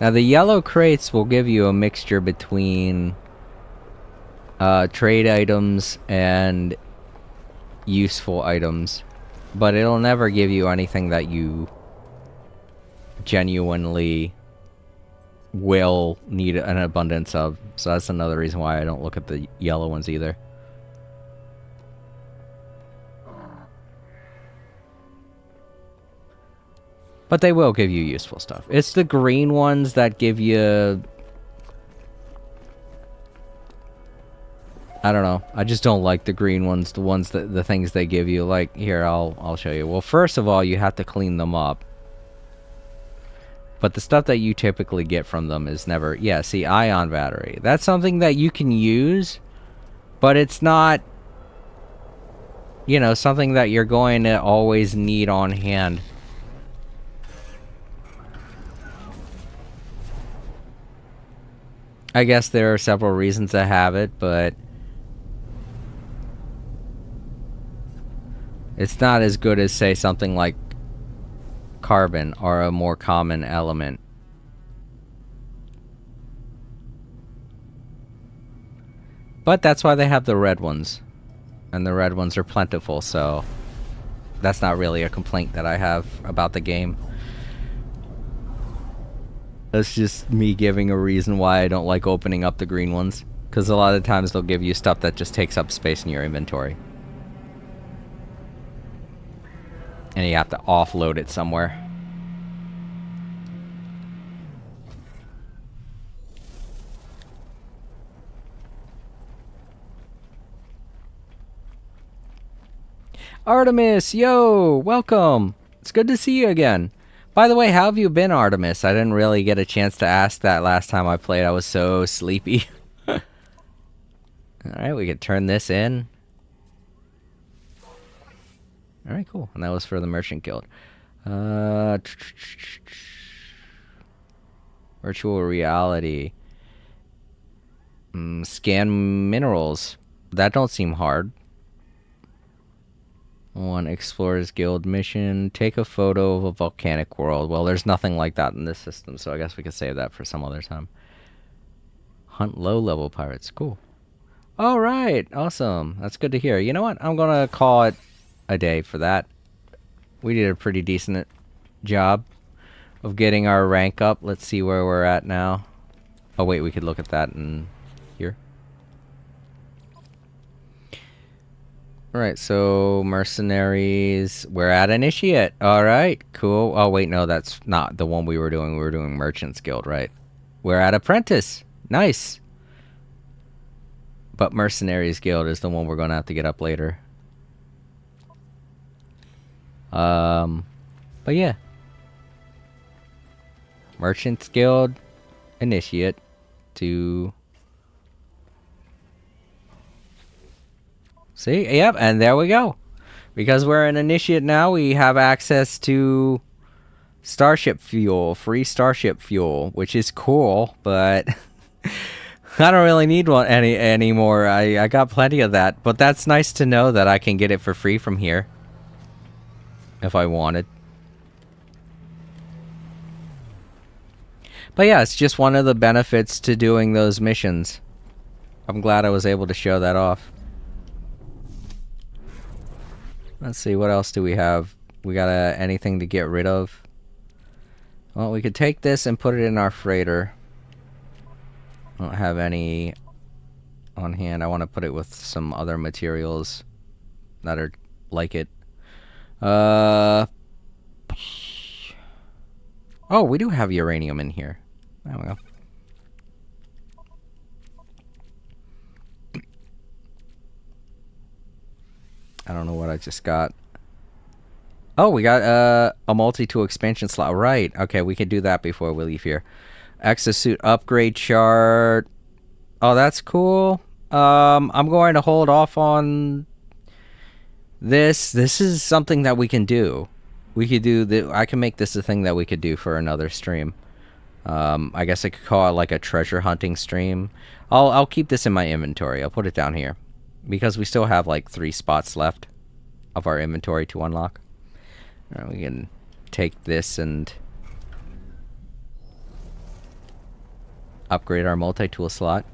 Now, the yellow crates will give you a mixture between trade items and useful items, but it'll never give you anything that you genuinely will need an abundance of. So that's another reason why I don't look at the yellow ones either. But they will give you useful stuff. It's the green ones that give you... I don't know. I just don't like the green ones, the things they give you. Like, here, I'll show you. Well, first of all, you have to clean them up. But the stuff that you typically get from them is never... Yeah, see, ion battery. That's something that you can use, but it's not, you know, something that you're going to always need on hand. I guess there are several reasons to have it, but... it's not as good as, say, something like carbon or a more common element. But that's why they have the red ones. And the red ones are plentiful, so that's not really a complaint that I have about the game. That's just me giving a reason why I don't like opening up the green ones. Because a lot of times they'll give you stuff that just takes up space in your inventory. And you have to offload it somewhere. Artemis, yo, welcome. It's good to see you again. By the way, how have you been, Artemis? I didn't really get a chance to ask that last time I played. I was so sleepy. Alright, we could turn this in. Alright, cool. And that was for the Merchant Guild. Virtual reality. Scan minerals. That don't seem hard. One Explorers Guild mission. Take a photo of a volcanic world. Well, there's nothing like that in this system, so I guess we could save that for some other time. Hunt low-level pirates. Cool. Alright, awesome. That's good to hear. You know what? I'm gonna call it a day for that. We did a pretty decent job of getting our rank up. Let's see where we're at now. Oh wait, we could look at that in here. Alright, so mercenaries. We're at initiate. Alright, cool. Oh wait, no, that's not the one we were doing. We were doing Merchants Guild, right? We're at apprentice. Nice. But Mercenaries Guild is the one we're gonna have to get up later. But yeah. Merchants Guild, initiate to... See? Yep, and there we go. Because we're an initiate now, we have access to starship fuel, free starship fuel, which is cool, but I don't really need one anymore. I got plenty of that, but that's nice to know that I can get it for free from here if I wanted. But yeah, it's just one of the benefits to doing those missions. I'm glad I was able to show that off. Let's see, what else do we have? We got anything to get rid of? Well, we could take this and put it in our freighter. I don't have any on hand. I want to put it with some other materials that are like it. Oh, we do have uranium in here. There we go. I don't know what I just got. Oh, we got a multi-tool expansion slot. Right. Okay, we could do that before we leave here. Exosuit upgrade chart. Oh, that's cool. I'm going to hold off on this. This is something that we can do. We could do I can make this a thing that we could do for another stream. I guess I could call it like a treasure hunting stream. I'll keep this in my inventory. I'll put it down here because we still have like 3 spots left of our inventory to unlock. All right, we can take this and upgrade our multi-tool slot.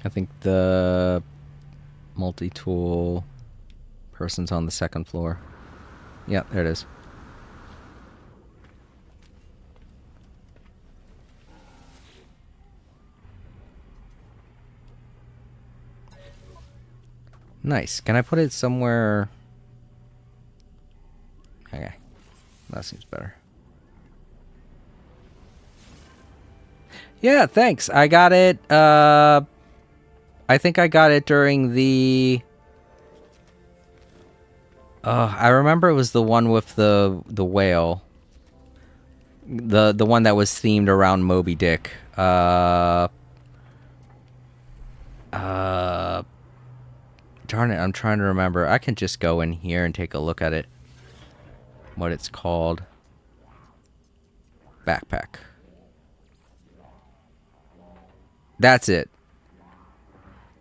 I think the multi-tool person's on the 2nd floor. Yeah, there it is. Nice. Can I put it somewhere? Okay. That seems better. Yeah, thanks. I got it. I think I got it during the... I remember it was the one with the whale. The one that was themed around Moby Dick. Darn it, I'm trying to remember. I can just go in here and take a look at it. What it's called. Backpack. That's it.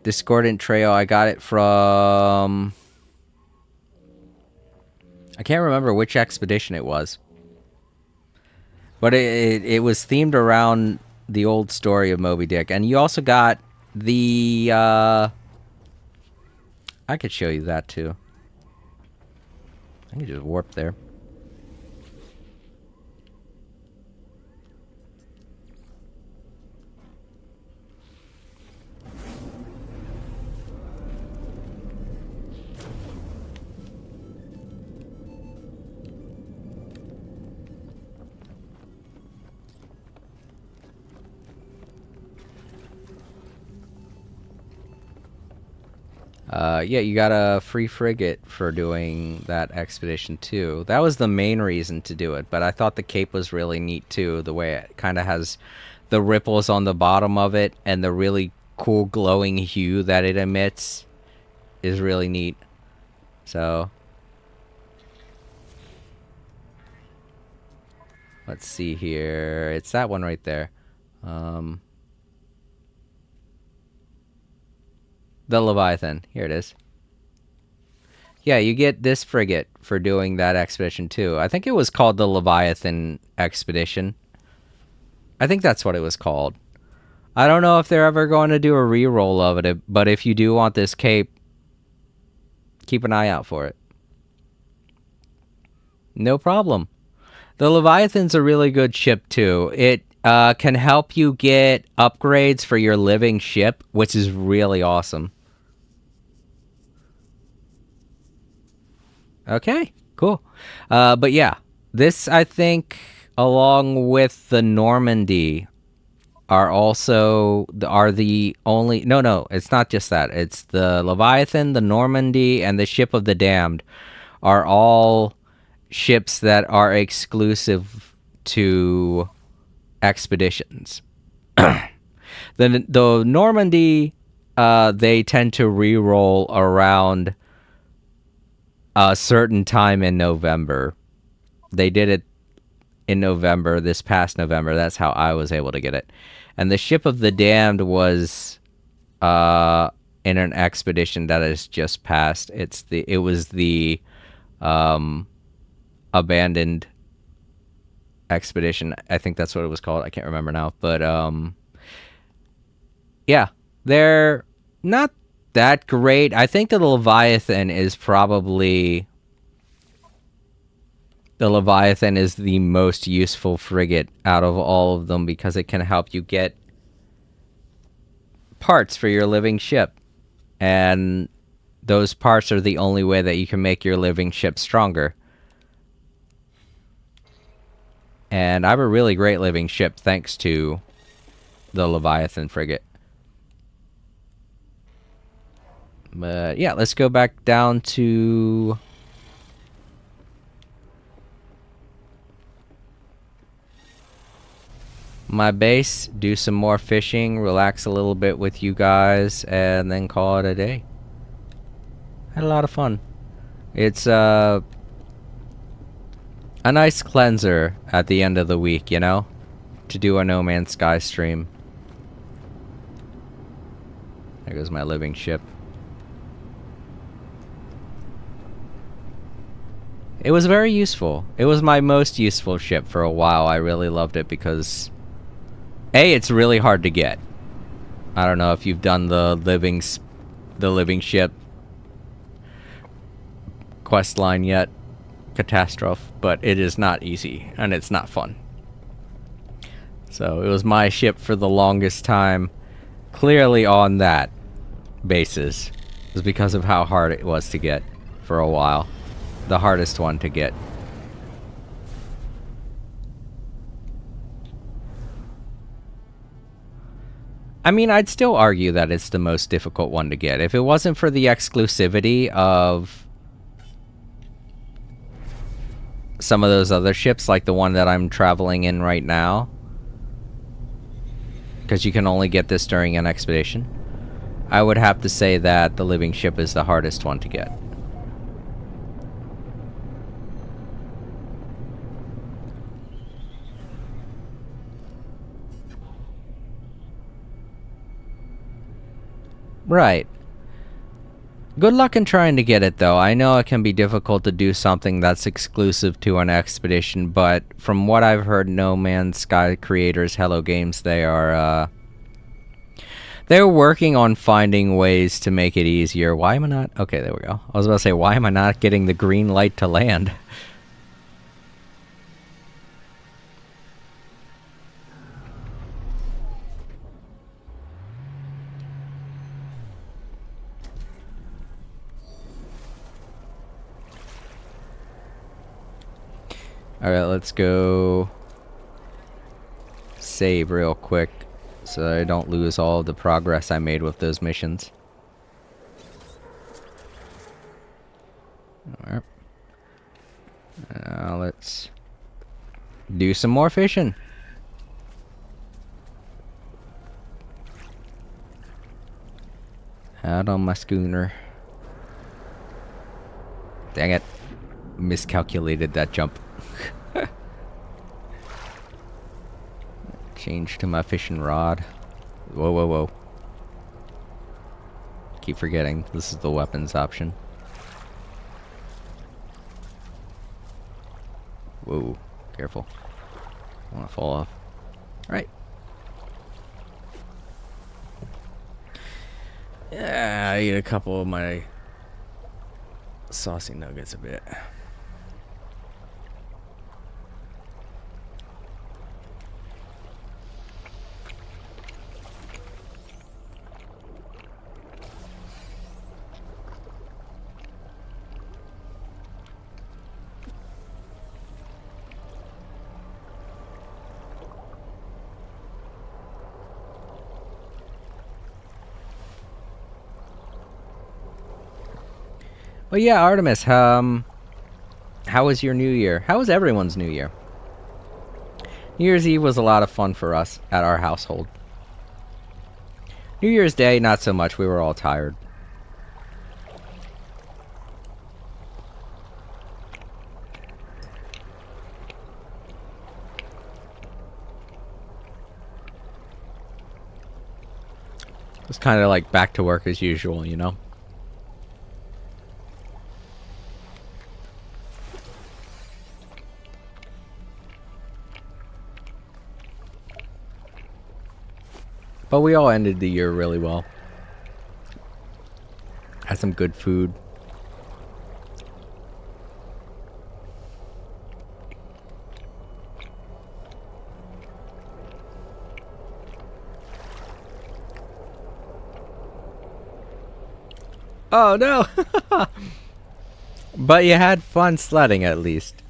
Discordant Trail. I got it from... I can't remember which expedition it was. But it was themed around the old story of Moby Dick. And you also got the... I could show you that too. I can just warp there. Yeah, you got a free frigate for doing that expedition too. That was the main reason to do it, but I thought the cape was really neat too. The way it kind of has the ripples on the bottom of it and the really cool glowing hue that it emits is really neat. So, let's see here. It's that one right there. The Leviathan. Here it is. Yeah, you get this frigate for doing that expedition too. I think it was called the Leviathan Expedition. I think that's what it was called. I don't know if they're ever going to do a re-roll of it, but if you do want this cape, keep an eye out for it. No problem. The Leviathan's a really good ship too. It can help you get upgrades for your living ship, which is really awesome. Okay, cool. But yeah, this, I think, along with the Normandy, are the only... No, it's not just that. It's the Leviathan, the Normandy, and the Ship of the Damned are all ships that are exclusive to expeditions. The Normandy, they tend to re-roll around a certain time in November. They did it in November, this past November. That's how I was able to get it. And the Ship of the Damned was in an expedition that has just passed. It was the abandoned expedition. I think that's what it was called. I can't remember now. But yeah, they're not that great. I think the Leviathan is probably... The Leviathan is the most useful frigate out of all of them because it can help you get parts for your living ship. And those parts are the only way that you can make your living ship stronger. And I have a really great living ship thanks to the Leviathan frigate. But yeah, let's go back down to... my base, do some more fishing, relax a little bit with you guys, and then call it a day. Had a lot of fun. It's a nice cleanser at the end of the week, you know? To do a No Man's Sky stream. There goes my living ship. It was very useful. It was my most useful ship for a while. I really loved it because... A, it's really hard to get. I don't know if you've done the living ship quest line yet, Catastrophe, but it is not easy and it's not fun. So it was my ship for the longest time, clearly on that basis. was because of how hard it was to get for a while. The hardest one to get. I mean, I'd still argue that it's the most difficult one to get. If it wasn't for the exclusivity of some of those other ships, like the one that I'm traveling in right now, because you can only get this during an expedition, I would have to say that the living ship is the hardest one to get. Right. Good luck in trying to get it, though. I know it can be difficult to do something that's exclusive to an expedition, but from what I've heard, No Man's Sky creators, Hello Games, they're working on finding ways to make it easier. Why am I not... Okay, there we go. I was about to say, why am I not getting the green light to land? Alright, let's go save real quick so I don't lose all of the progress I made with those missions. Alright. Now let's do some more fishing. Out on my schooner. Dang it. Miscalculated that jump. Change to my fishing rod. Whoa, whoa, whoa. Keep forgetting, this is the weapons option. Whoa, careful. I want to fall off. Alright. Yeah, I ate a couple of my saucy nuggets a bit. Well, yeah, Artemis, how was your New Year? How was everyone's New Year? New Year's Eve was a lot of fun for us at our household. New Year's Day, not so much. We were all tired. It's kind of like back to work as usual, you know? But we all ended the year really well. Had some good food. Oh no! But you had fun sledding at least.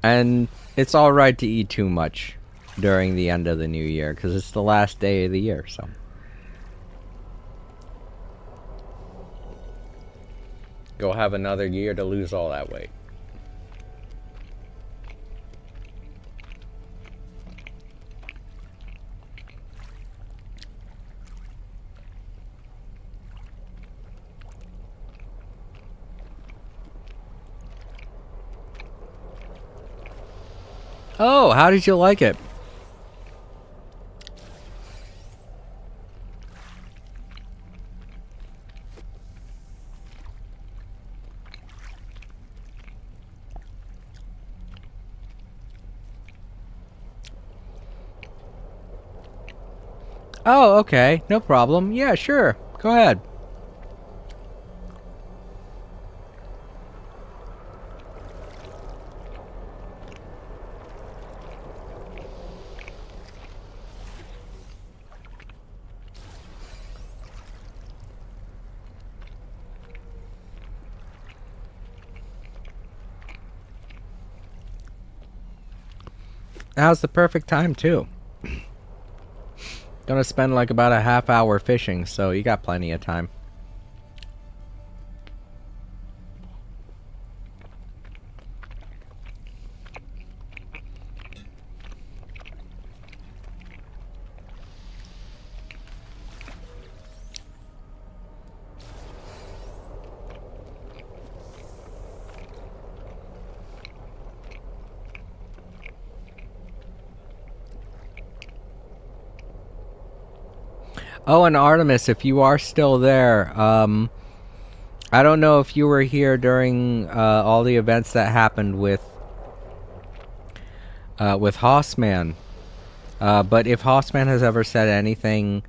And it's alright to eat too much during the end of the new year, because it's the last day of the year, so. Go have another year to lose all that weight. Oh, how did you like it? Oh, okay. No problem. Yeah, sure. Go ahead. Now's the perfect time too. Gonna spend like about a half hour fishing, so you got plenty of time. Oh, and Artemis, if you are still there, I don't know if you were here during all the events that happened with Hossman, but if Hossman has ever said anything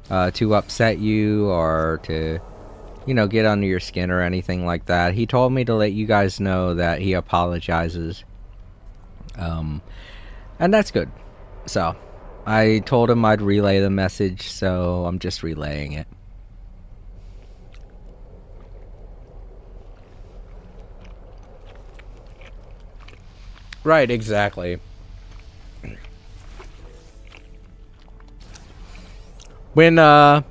to upset you or to, you know, get under your skin or anything like that, he told me to let you guys know that he apologizes. And that's good. So, I told him I'd relay the message, so I'm just relaying it. Right, exactly. When a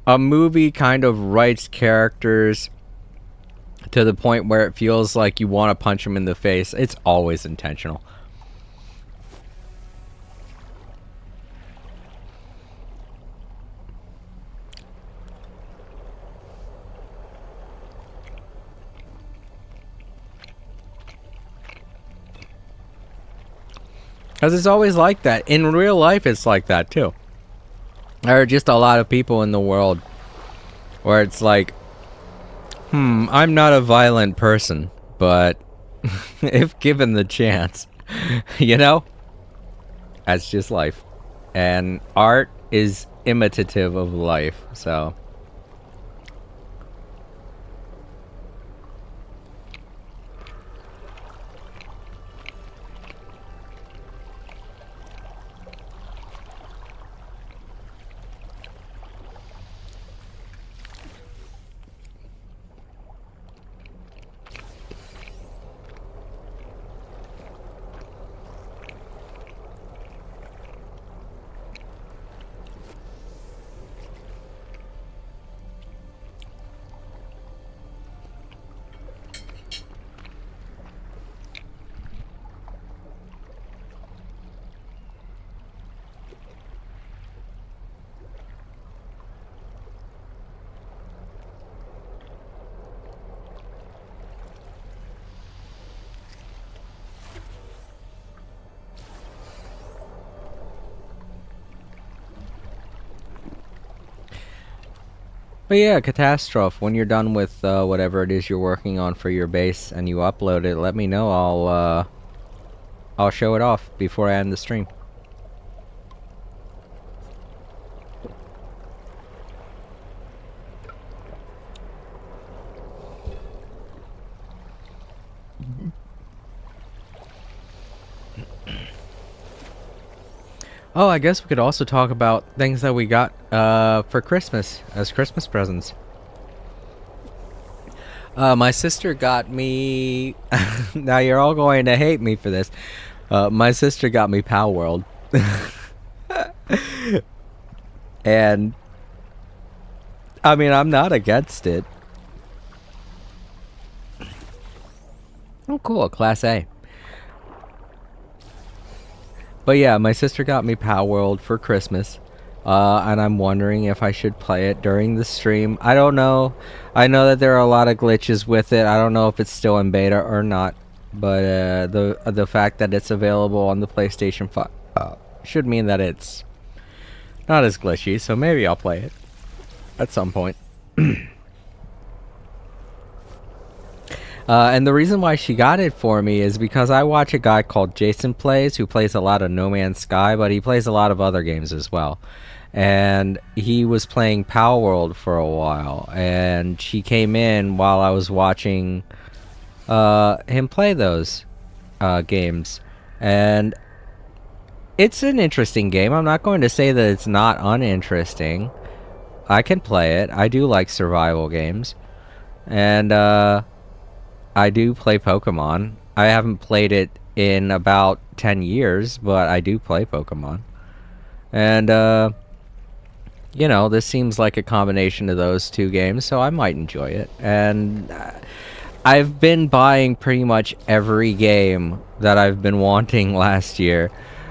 movie kind of writes characters to the point where it feels like you want to punch them in the face, it's always intentional. Because it's always like that. In real life, it's like that too. There are just a lot of people in the world where it's like, I'm not a violent person, but if given the chance, you know? That's just life. And art is imitative of life, so... But yeah, Catastrophe, when you're done with whatever it is you're working on for your base and you upload it, let me know. I'll show it off before I end the stream. Oh, I guess we could also talk about things that we got for Christmas as Christmas presents. My sister got me... Now you're all going to hate me for this. My sister got me Pal World. And... I mean, I'm not against it. Oh, cool. Class A. But yeah, my sister got me Pal World for Christmas. And I'm wondering if I should play it during the stream. I don't know. I know that there are a lot of glitches with it. I don't know if it's still in beta or not. But the fact that it's available on the PlayStation 5 should mean that it's not as glitchy. So maybe I'll play it at some point. And the reason why she got it for me is because I watch a guy called Jason Plays, who plays a lot of No Man's Sky, but he plays a lot of other games as well. And he was playing Pal World for a while, and she came in while I was watching him play those games. And it's an interesting game. I'm not going to say that it's not uninteresting. I can play it. I do like survival games. And I do play Pokemon. I haven't played it in about 10 years, but I do play Pokemon. And, this seems like a combination of those two games, so I might enjoy it. And I've been buying pretty much every game that I've been wanting last year.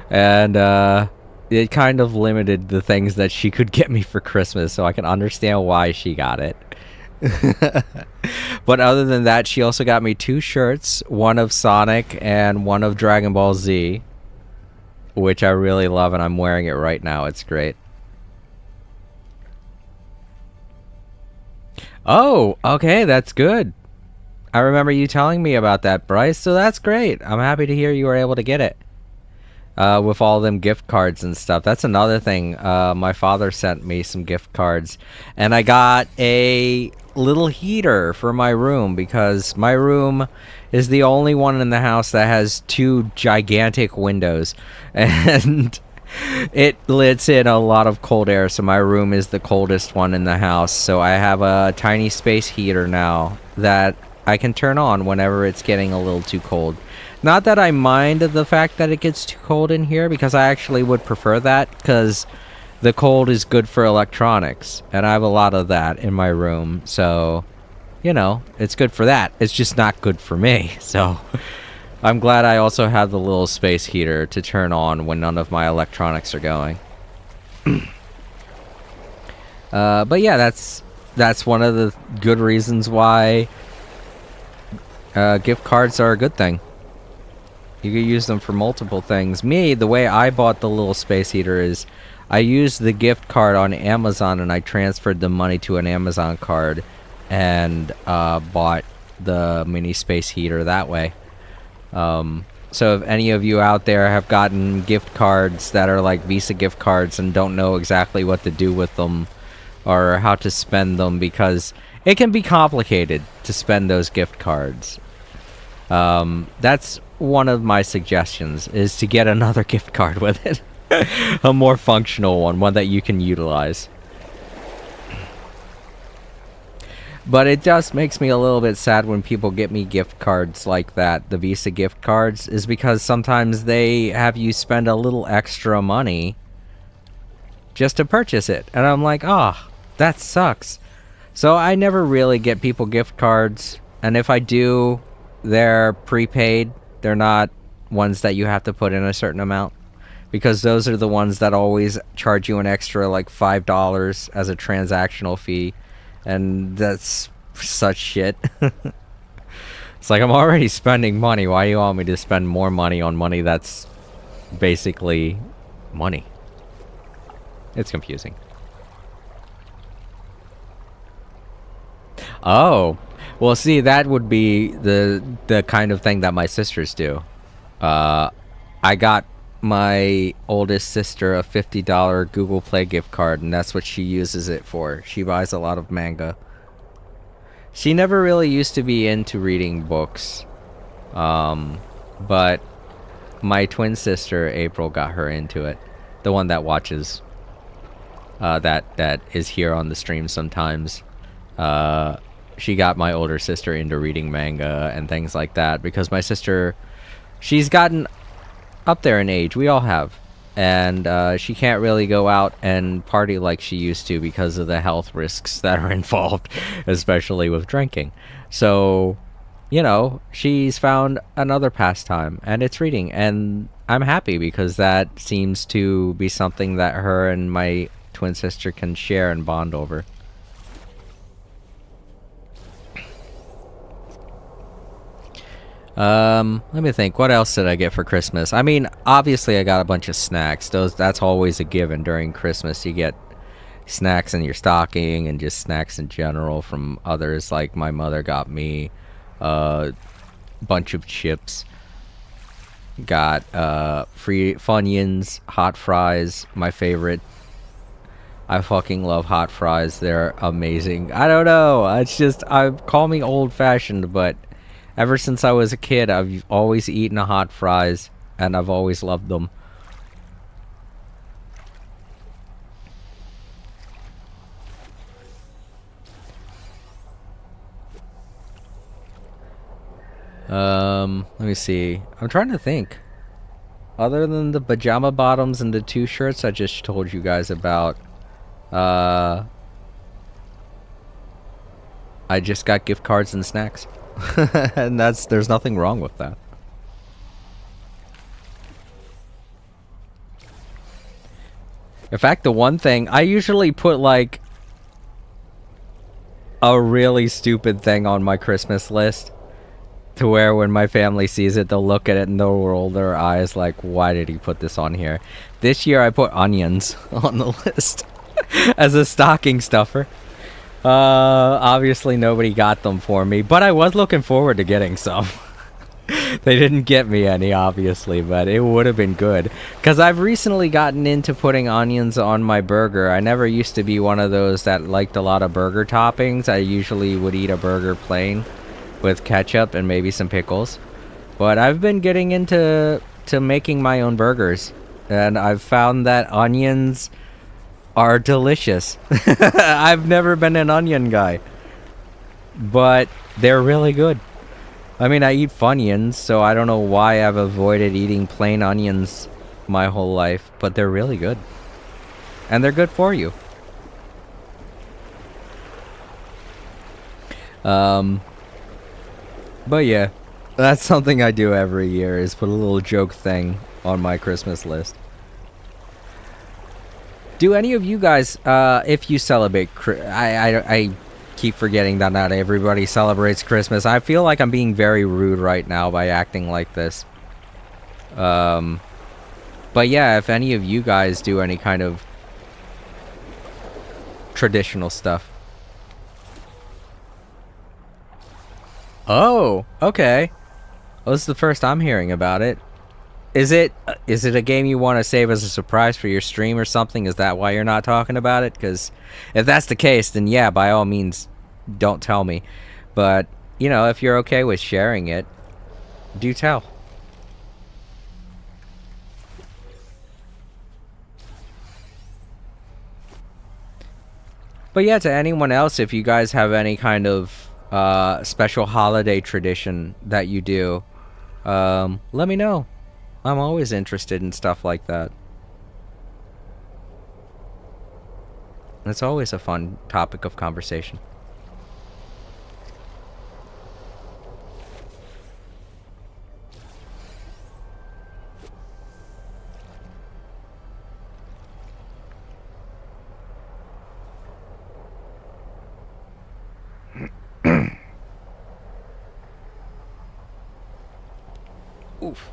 And, it kind of limited the things that she could get me for Christmas, so I can understand why she got it. But other than that, she also got me 2 shirts, one of Sonic and one of Dragon Ball Z, which I really love, and I'm wearing it right now. It's great. Oh, okay, that's good. I remember you telling me about that, Bryce, so that's great. I'm happy to hear you were able to get it. With all them gift cards and stuff. That's another thing. My father sent me some gift cards, and I got a little heater for my room because my room is the only one in the house that has 2 gigantic windows, and it lets in a lot of cold air, so my room is the coldest one in the house. So I have a tiny space heater now that I can turn on whenever it's getting a little too cold. Not that I mind the fact that it gets too cold in here, because I actually would prefer that, because the cold is good for electronics, and I have a lot of that in my room, so, it's good for that. It's just not good for me, so I'm glad I also have the little space heater to turn on when none of my electronics are going. But yeah, that's one of the good reasons why gift cards are a good thing. You can use them for multiple things. Me, the way I bought the little space heater is I used the gift card on Amazon and I transferred the money to an Amazon card and bought the mini space heater that way. So if any of you out there have gotten gift cards that are like Visa gift cards and don't know exactly what to do with them or how to spend them, because it can be complicated to spend those gift cards. That's one of my suggestions, is to get another gift card with it. A more functional one that you can utilize. But it just makes me a little bit sad when people get me gift cards like that, the Visa gift cards, is because sometimes they have you spend a little extra money just to purchase it. And I'm like, that sucks. So I never really get people gift cards, and if I do, they're prepaid. They're not ones that you have to put in a certain amount, because those are the ones that always charge you an extra like $5 as a transactional fee, and that's such shit. It's like, I'm already spending money. Why do you want me to spend more money on money that's basically money? It's confusing. Oh, well, see, that would be the kind of thing that my sisters do. I got my oldest sister a $50 Google Play gift card, and that's what she uses it for. She buys a lot of manga. She never really used to be into reading books, but my twin sister April got her into it. The one that watches, that is here on the stream sometimes. She got my older sister into reading manga and things like that, because my sister, she's gotten up there in age. We all have. And she can't really go out and party like she used to because of the health risks that are involved, especially with drinking. So, she's found another pastime, and it's reading. And I'm happy, because that seems to be something that her and my twin sister can share and bond over. Let me think. What else did I get for Christmas? I mean, obviously I got a bunch of snacks. That's always a given during Christmas. You get snacks in your stocking and just snacks in general from others. Like my mother got me a bunch of chips. Got free Funyuns, hot fries, my favorite. I fucking love hot fries. They're amazing. I don't know. It's just, call me old-fashioned, but ever since I was a kid, I've always eaten hot fries, and I've always loved them. Let me see. I'm trying to think. Other than the pajama bottoms and the 2 shirts I just told you guys about, I just got gift cards and snacks. And there's nothing wrong with that. In fact, the one thing, I usually put like a really stupid thing on my Christmas list to where when my family sees it, they'll look at it and they'll roll their eyes like, why did he put this on here? This year I put onions on the list as a stocking stuffer. Obviously nobody got them for me, but I was looking forward to getting some. They didn't get me any, obviously, but it would have been good. Because I've recently gotten into putting onions on my burger. I never used to be one of those that liked a lot of burger toppings. I usually would eat a burger plain with ketchup and maybe some pickles. But I've been getting into making my own burgers. And I've found that onions are delicious. I've never been an onion guy. But they're really good. I mean, I eat Funyuns, so I don't know why I've avoided eating plain onions my whole life, but they're really good. And they're good for you. But yeah, that's something I do every year, is put a little joke thing on my Christmas list. Do any of you guys, if you celebrate, I keep forgetting that not everybody celebrates Christmas. I feel like I'm being very rude right now by acting like this. But yeah, if any of you guys do any kind of traditional stuff. Oh, okay. Well, this is the first I'm hearing about it. Is it a game you want to save as a surprise for your stream or something? Is that why you're not talking about it? Because if that's the case, then yeah, by all means, don't tell me. But, you know, if you're okay with sharing it, do tell. But yeah, to anyone else, if you guys have any kind of special holiday tradition that you do, let me know. I'm always interested in stuff like that. It's always a fun topic of conversation. Oof.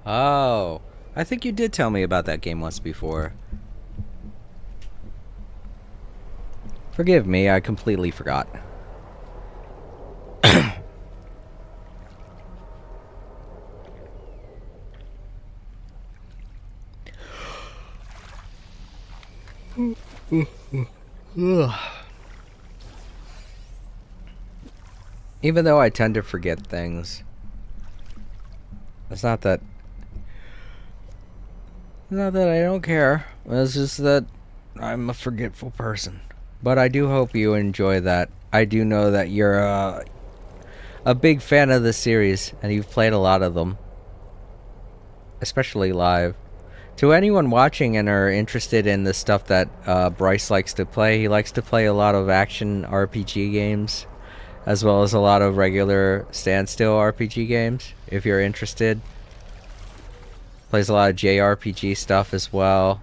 Oh, I think you did tell me about that game once before. Forgive me, I completely forgot. Even though I tend to forget things, it's not that I don't care. It's just that I'm a forgetful person. But I do hope you enjoy that. I do know that you're a big fan of the series, and you've played a lot of them, especially live. To anyone watching and are interested in the stuff that Bryce likes to play, he likes to play a lot of action RPG games, as well as a lot of regular standstill RPG games, if you're interested. Plays a lot of JRPG stuff as well.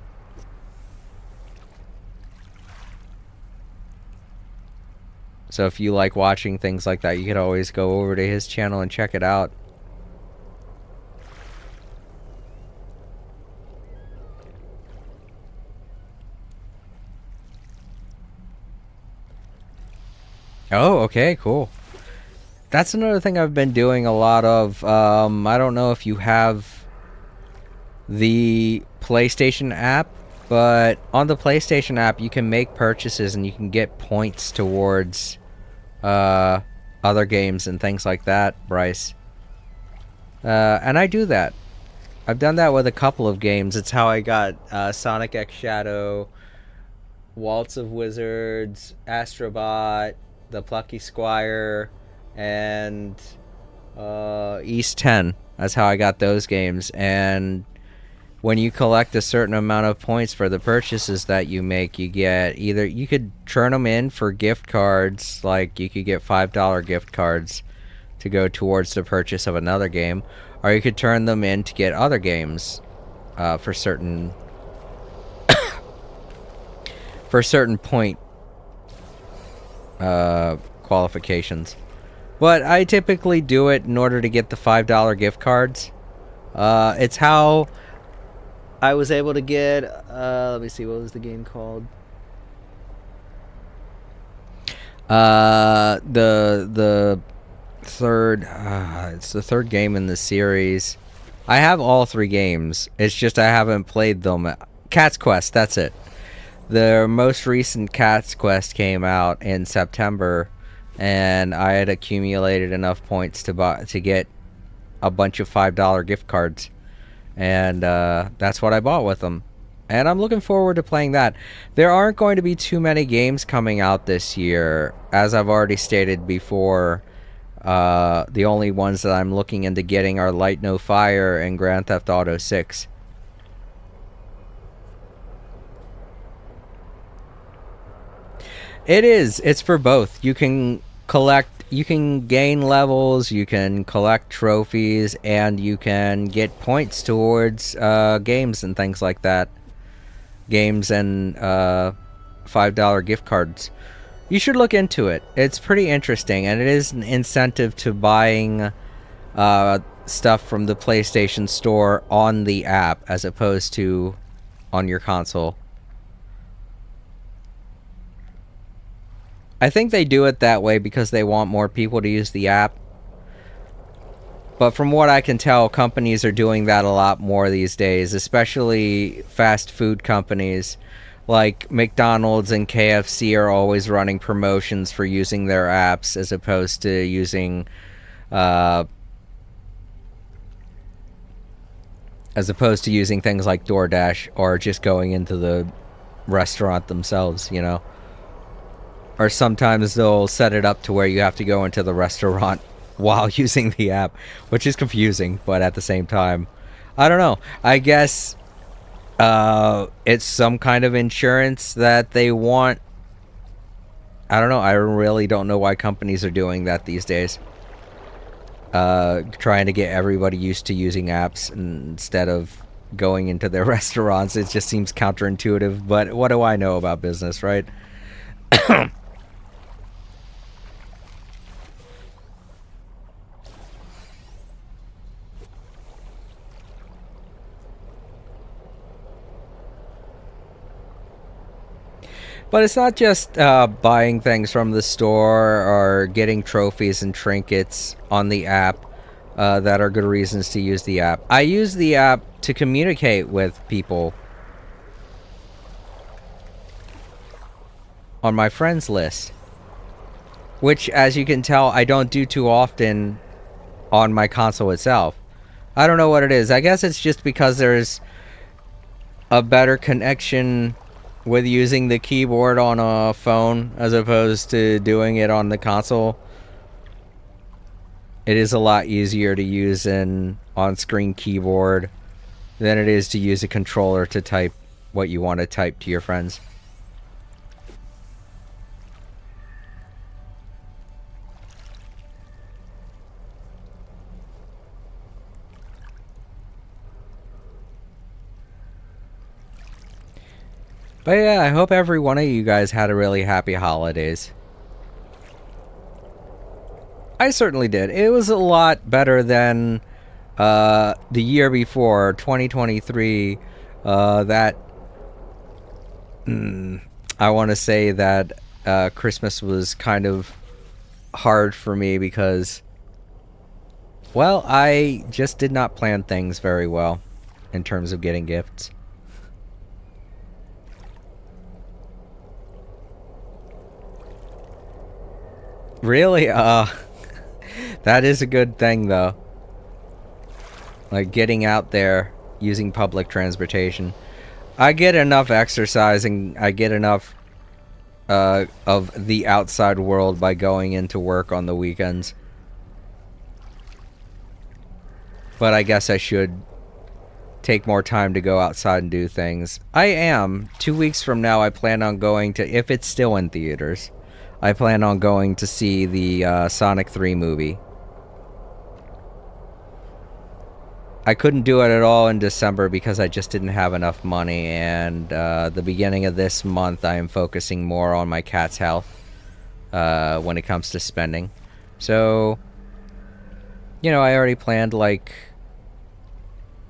So if you like watching things like that, you could always go over to his channel and check it out. Oh, okay, cool. That's another thing I've been doing a lot of. I don't know if you have the PlayStation app, but on the PlayStation app, you can make purchases and you can get points towards uh, other games and things like that, Bryce. And I do that. I've done that with a couple of games. It's how I got Sonic X Shadow, Waltz of Wizards, Astrobot, The Plucky Squire, and East 10. That's how I got those games. And when you collect a certain amount of points for the purchases that you make, you get either you could turn them in for gift cards, like you could get $5 gift cards to go towards the purchase of another game, or you could turn them in to get other games for certain point qualifications. But I typically do it in order to get the $5 gift cards. It's how I was able to get. Let me see, what was the game called? The third. It's the third game in the series. I have all three games. It's just I haven't played them. Cat's Quest. That's it. The most recent Cat's Quest came out in September, and I had accumulated enough points to get a bunch of $5 gift cards, and that's what I bought with them. And I'm looking forward to playing that. There aren't going to be too many games coming out this year, as I've already stated before. The only ones that I'm looking into getting are Light No Fire and Grand Theft Auto 6. It is. It's for both. You can gain levels, you can collect trophies, and you can get points towards games and things like that. Games and $5 gift cards. You should look into it. It's pretty interesting, and it is an incentive to buying stuff from the PlayStation Store on the app as opposed to on your console. I think they do it that way because they want more people to use the app. But from what I can tell, companies are doing that a lot more these days, especially fast food companies. Like McDonald's and KFC are always running promotions for using their apps as opposed to using things like DoorDash or just going into the restaurant themselves, you know. Or sometimes they'll set it up to where you have to go into the restaurant while using the app, which is confusing, but at the same time, I don't know. I guess it's some kind of insurance that they want. I don't know. I really don't know why companies are doing that these days. Trying to get everybody used to using apps instead of going into their restaurants. It just seems counterintuitive, but what do I know about business, right? But it's not just buying things from the store or getting trophies and trinkets on the app that are good reasons to use the app. I use the app to communicate with people on my friends list, which, as you can tell, I don't do too often on my console itself. I don't know what it is. I guess it's just because there's a better connection with using the keyboard on a phone as opposed to doing it on the console. It is a lot easier to use an on-screen keyboard than it is to use a controller to type what you want to type to your friends. But yeah, I hope every one of you guys had a really happy holidays. I certainly did. It was a lot better than the year before, 2023. That I want to say that Christmas was kind of hard for me because, well, I just did not plan things very well in terms of getting gifts. Really? That is a good thing, though. Like, getting out there, using public transportation. I get enough exercise and I get enough of the outside world by going into work on the weekends. But I guess I should take more time to go outside and do things. I am. 2 weeks from now, I plan on going to, if it's still in theaters, I plan on going to see the Sonic 3 movie. I couldn't do it at all in December because I just didn't have enough money, and the beginning of this month I am focusing more on my cat's health when it comes to spending. So, you know, I already planned, like,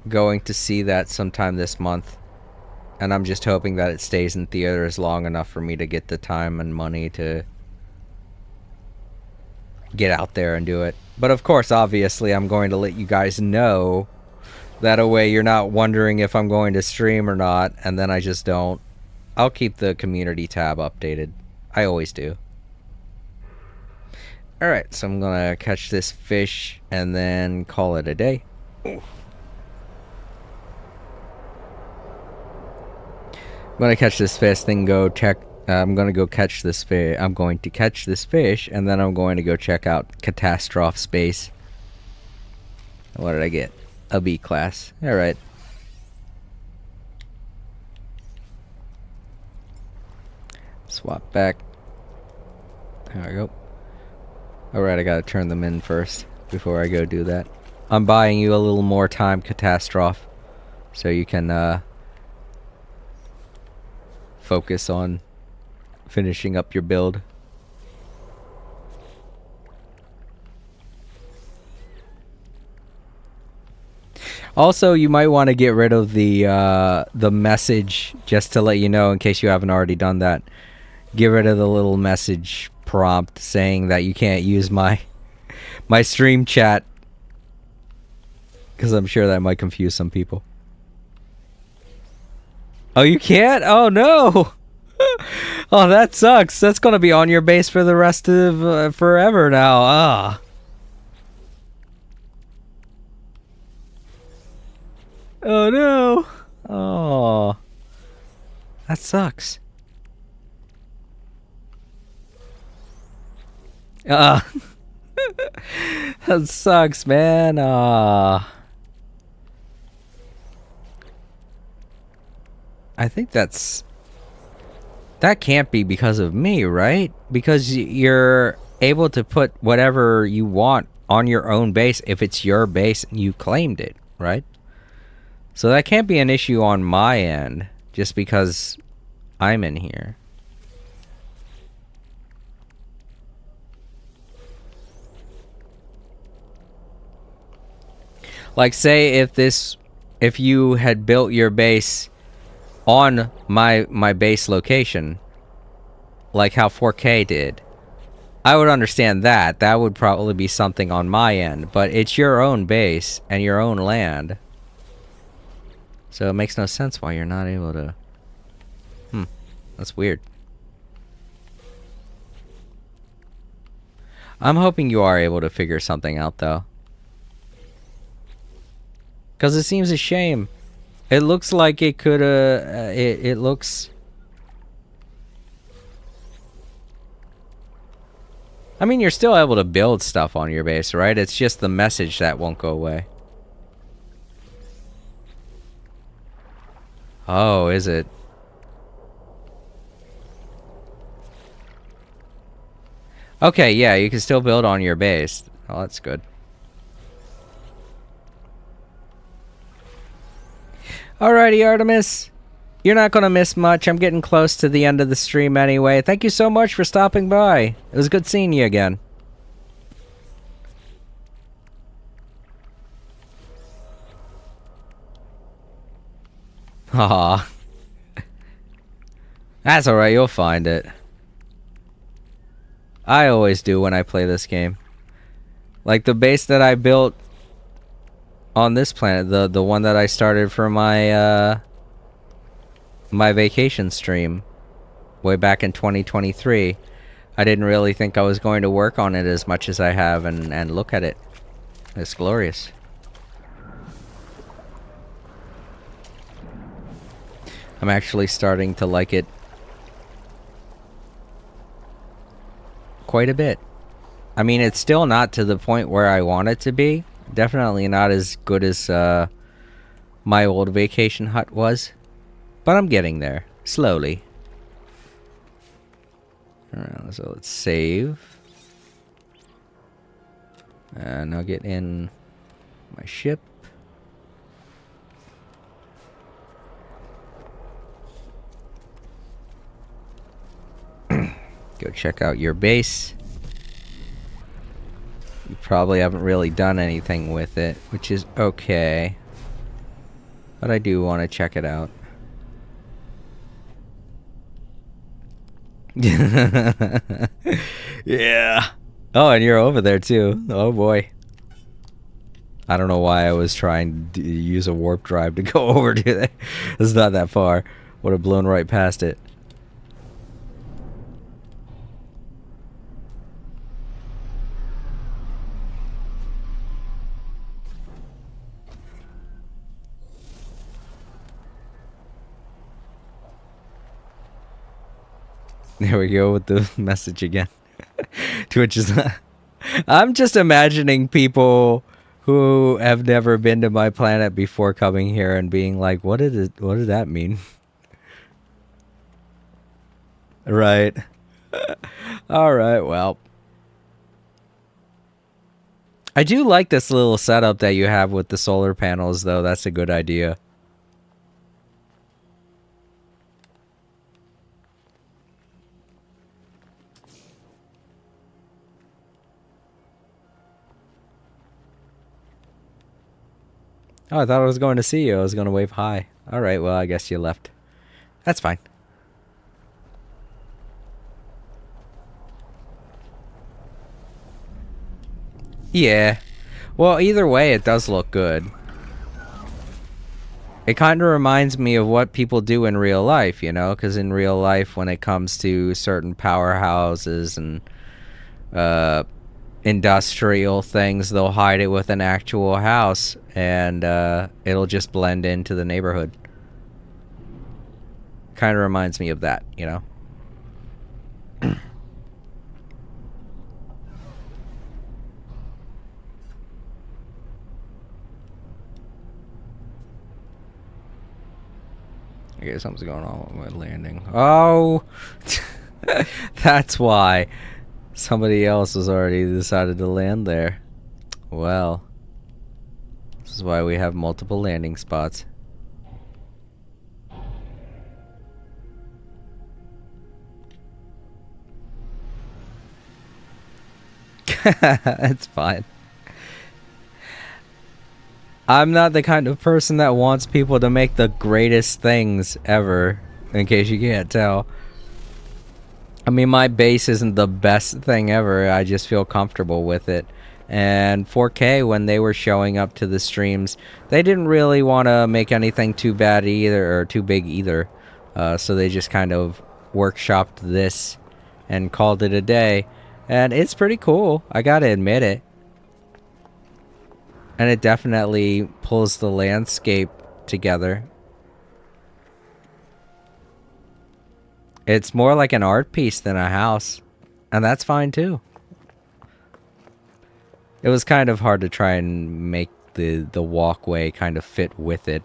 going to see that sometime this month, and I'm just hoping that it stays in theaters long enough for me to get the time and money to get out there and do it. But of course, obviously, I'm going to let you guys know. That way you're not wondering if I'm going to stream or not, and then I just don't. I'll keep the community tab updated. I always do. Alright, so I'm gonna catch this fish and then call it a day. I'm gonna catch this fish, then go check. I'm gonna go catch this fish. I'm going to catch this fish, and then I'm going to go check out Catastrophe Space. What did I get? A B class. Alright. Swap back. There we go. Alright, I gotta turn them in first before I go do that. I'm buying you a little more time, Catastrophe, so you can focus on finishing up your build. Also, you might want to get rid of the message, just to let you know, in case you haven't already done that. Get rid of the little message prompt saying that you can't use my stream chat, because I'm sure that might confuse some people. Oh, you can't? Oh, no! Oh, that sucks. That's gonna be on your base for the rest of forever now. Ah. Oh no! Oh, that sucks. That sucks, man. I think that can't be because of me, right? Because you're able to put whatever you want on your own base if it's your base and you claimed it, right? So that can't be an issue on my end, just because I'm in here. Like, say if you had built your base on my base location, like how 4K did, I would understand that. That would probably be something on my end, but it's your own base and your own land. So it makes no sense why you're not able to... That's weird. I'm hoping you are able to figure something out, though. Because it seems a shame. It looks like it could, it looks... I mean, you're still able to build stuff on your base, right? It's just the message that won't go away. Oh, is it? Okay, yeah, you can still build on your base. Oh, that's good. Alrighty, Artemis. You're not gonna miss much. I'm getting close to the end of the stream anyway. Thank you so much for stopping by. It was good seeing you again. Aw. That's alright, you'll find it. I always do when I play this game. Like the base that I built on this planet, the one that I started for my my vacation stream way back in 2023. I didn't really think I was going to work on it as much as I have, and look at it. It's glorious. I'm actually starting to like it quite a bit. I mean, it's still not to the point where I want it to be. Definitely not as good as my old vacation hut was. But I'm getting there. Slowly. Alright, so let's save. And I'll get in my ship. Go check out your base. You probably haven't really done anything with it, which is okay. But I do want to check it out. Yeah. Oh, and you're over there too. Oh boy. I don't know why I was trying to use a warp drive to go over to that. It's not that far. Would have blown right past it. There we go with the message again. Twitch is not... I'm just imagining people who have never been to my planet before coming here and being like, what did that mean? Right. Alright, well. I do like this little setup that you have with the solar panels, though. That's a good idea. Oh, I thought I was going to see you. I was going to wave hi. Alright, well, I guess you left. That's fine. Yeah. Well, either way, it does look good. It kind of reminds me of what people do in real life, you know? Because in real life, when it comes to certain powerhouses and industrial things, they'll hide it with an actual house, and it'll just blend into the neighborhood. Kind of reminds me of that, you know? Okay, something's going on with my landing. Oh! That's why. Somebody else has already decided to land there. Well. This is why we have multiple landing spots. It's fine. I'm not the kind of person that wants people to make the greatest things ever, in case you can't tell. I mean, my base isn't the best thing ever, I just feel comfortable with it. And 4K, when they were showing up to the streams, they didn't really want to make anything too bad either, or too big either. So they just kind of workshopped this and called it a day. And it's pretty cool, I gotta admit it. And it definitely pulls the landscape together. It's more like an art piece than a house. And that's fine too. It was kind of hard to try and make the walkway kind of fit with it.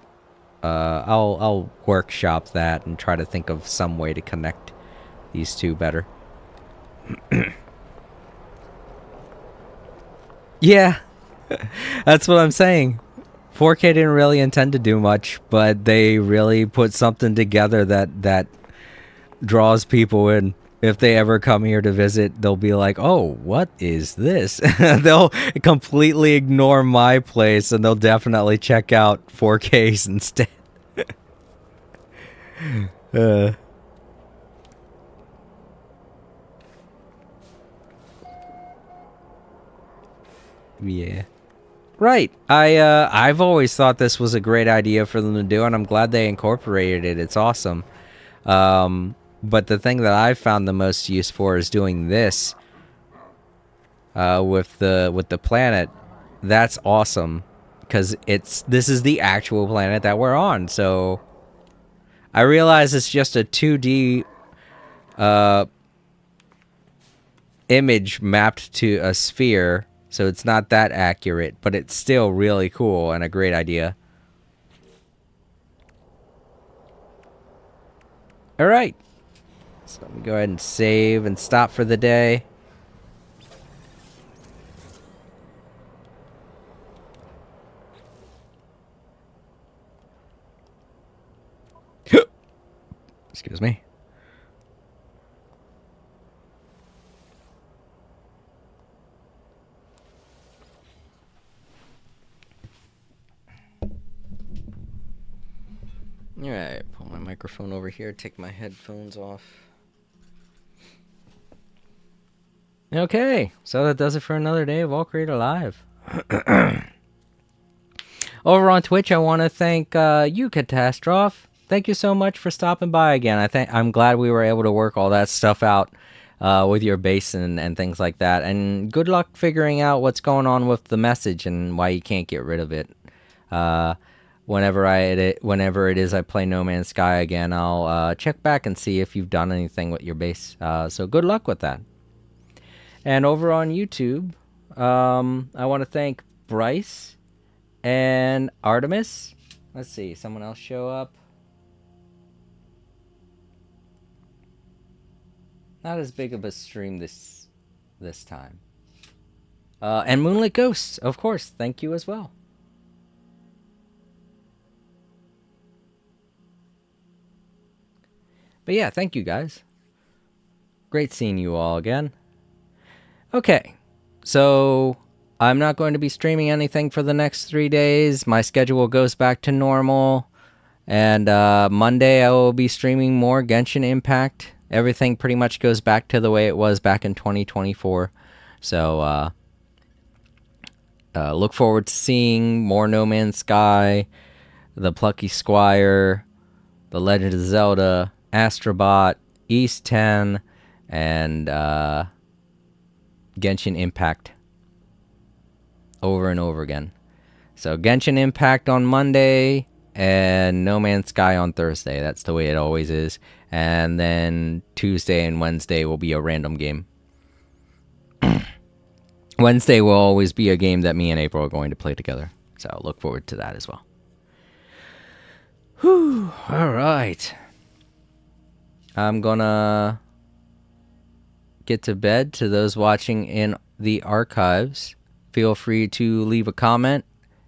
I'll workshop that and try to think of some way to connect these two better. Yeah. That's what I'm saying. 4K didn't really intend to do much, but they really put something together that draws people in. If they ever come here to visit, they'll be like, oh, what is this? They'll completely ignore my place, and they'll definitely check out 4Ks instead. Yeah. Right. I've always thought this was a great idea for them to do, and I'm glad they incorporated it. It's awesome. But the thing that I've found the most use for is doing this with the planet. That's awesome because this is the actual planet that we're on. So I realize it's just a 2D image mapped to a sphere, so it's not that accurate, but it's still really cool and a great idea. All right. So let me go ahead and save and stop for the day. Excuse me. Alright, pull my microphone over here, take my headphones off. Okay, so that does it for another day of All Creator Live. Over on Twitch, I want to thank you, Catastrophe. Thank you so much for stopping by again. I'm glad we were able to work all that stuff out with your base and things like that. And good luck figuring out what's going on with the message and why you can't get rid of it. Whenever it is I play No Man's Sky again, I'll check back and see if you've done anything with your base. So good luck with that. And over on YouTube, I want to thank Bryce and Artemis. Let's see, someone else show up. Not as big of a stream this time. And Moonlit Ghosts, of course. Thank you as well. But yeah, thank you guys. Great seeing you all again. Okay, so I'm not going to be streaming anything for the next 3 days. My schedule goes back to normal. And Monday I will be streaming more Genshin Impact. Everything pretty much goes back to the way it was back in 2024. So look forward to seeing more No Man's Sky, The Plucky Squire, The Legend of Zelda, Astrobot, East 10, and Genshin Impact over and over again. So Genshin Impact on Monday and No Man's Sky on Thursday. That's the way it always is. And then Tuesday and Wednesday will be a random game. Wednesday will always be a game that me and April are going to play together. So look forward to that as well. Whew. All right. I'm gonna get to bed. To those watching in the archives, feel free to leave a comment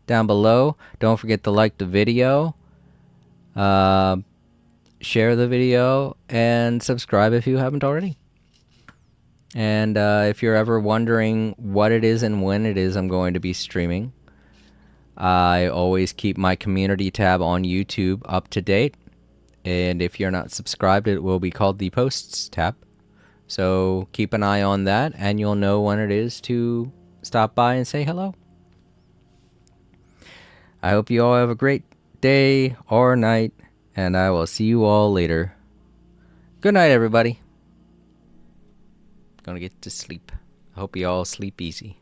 down below. Don't forget to like the video, share the video, and subscribe if you haven't already. And if you're ever wondering what it is and when it is I'm going to be streaming, I always keep my community tab on YouTube up to date. And if you're not subscribed, it will be called the Posts tab. So keep an eye on that, and you'll know when it is to stop by and say hello. I hope you all have a great day or night, and I will see you all later. Good night, everybody. Gonna get to sleep. I hope you all sleep easy.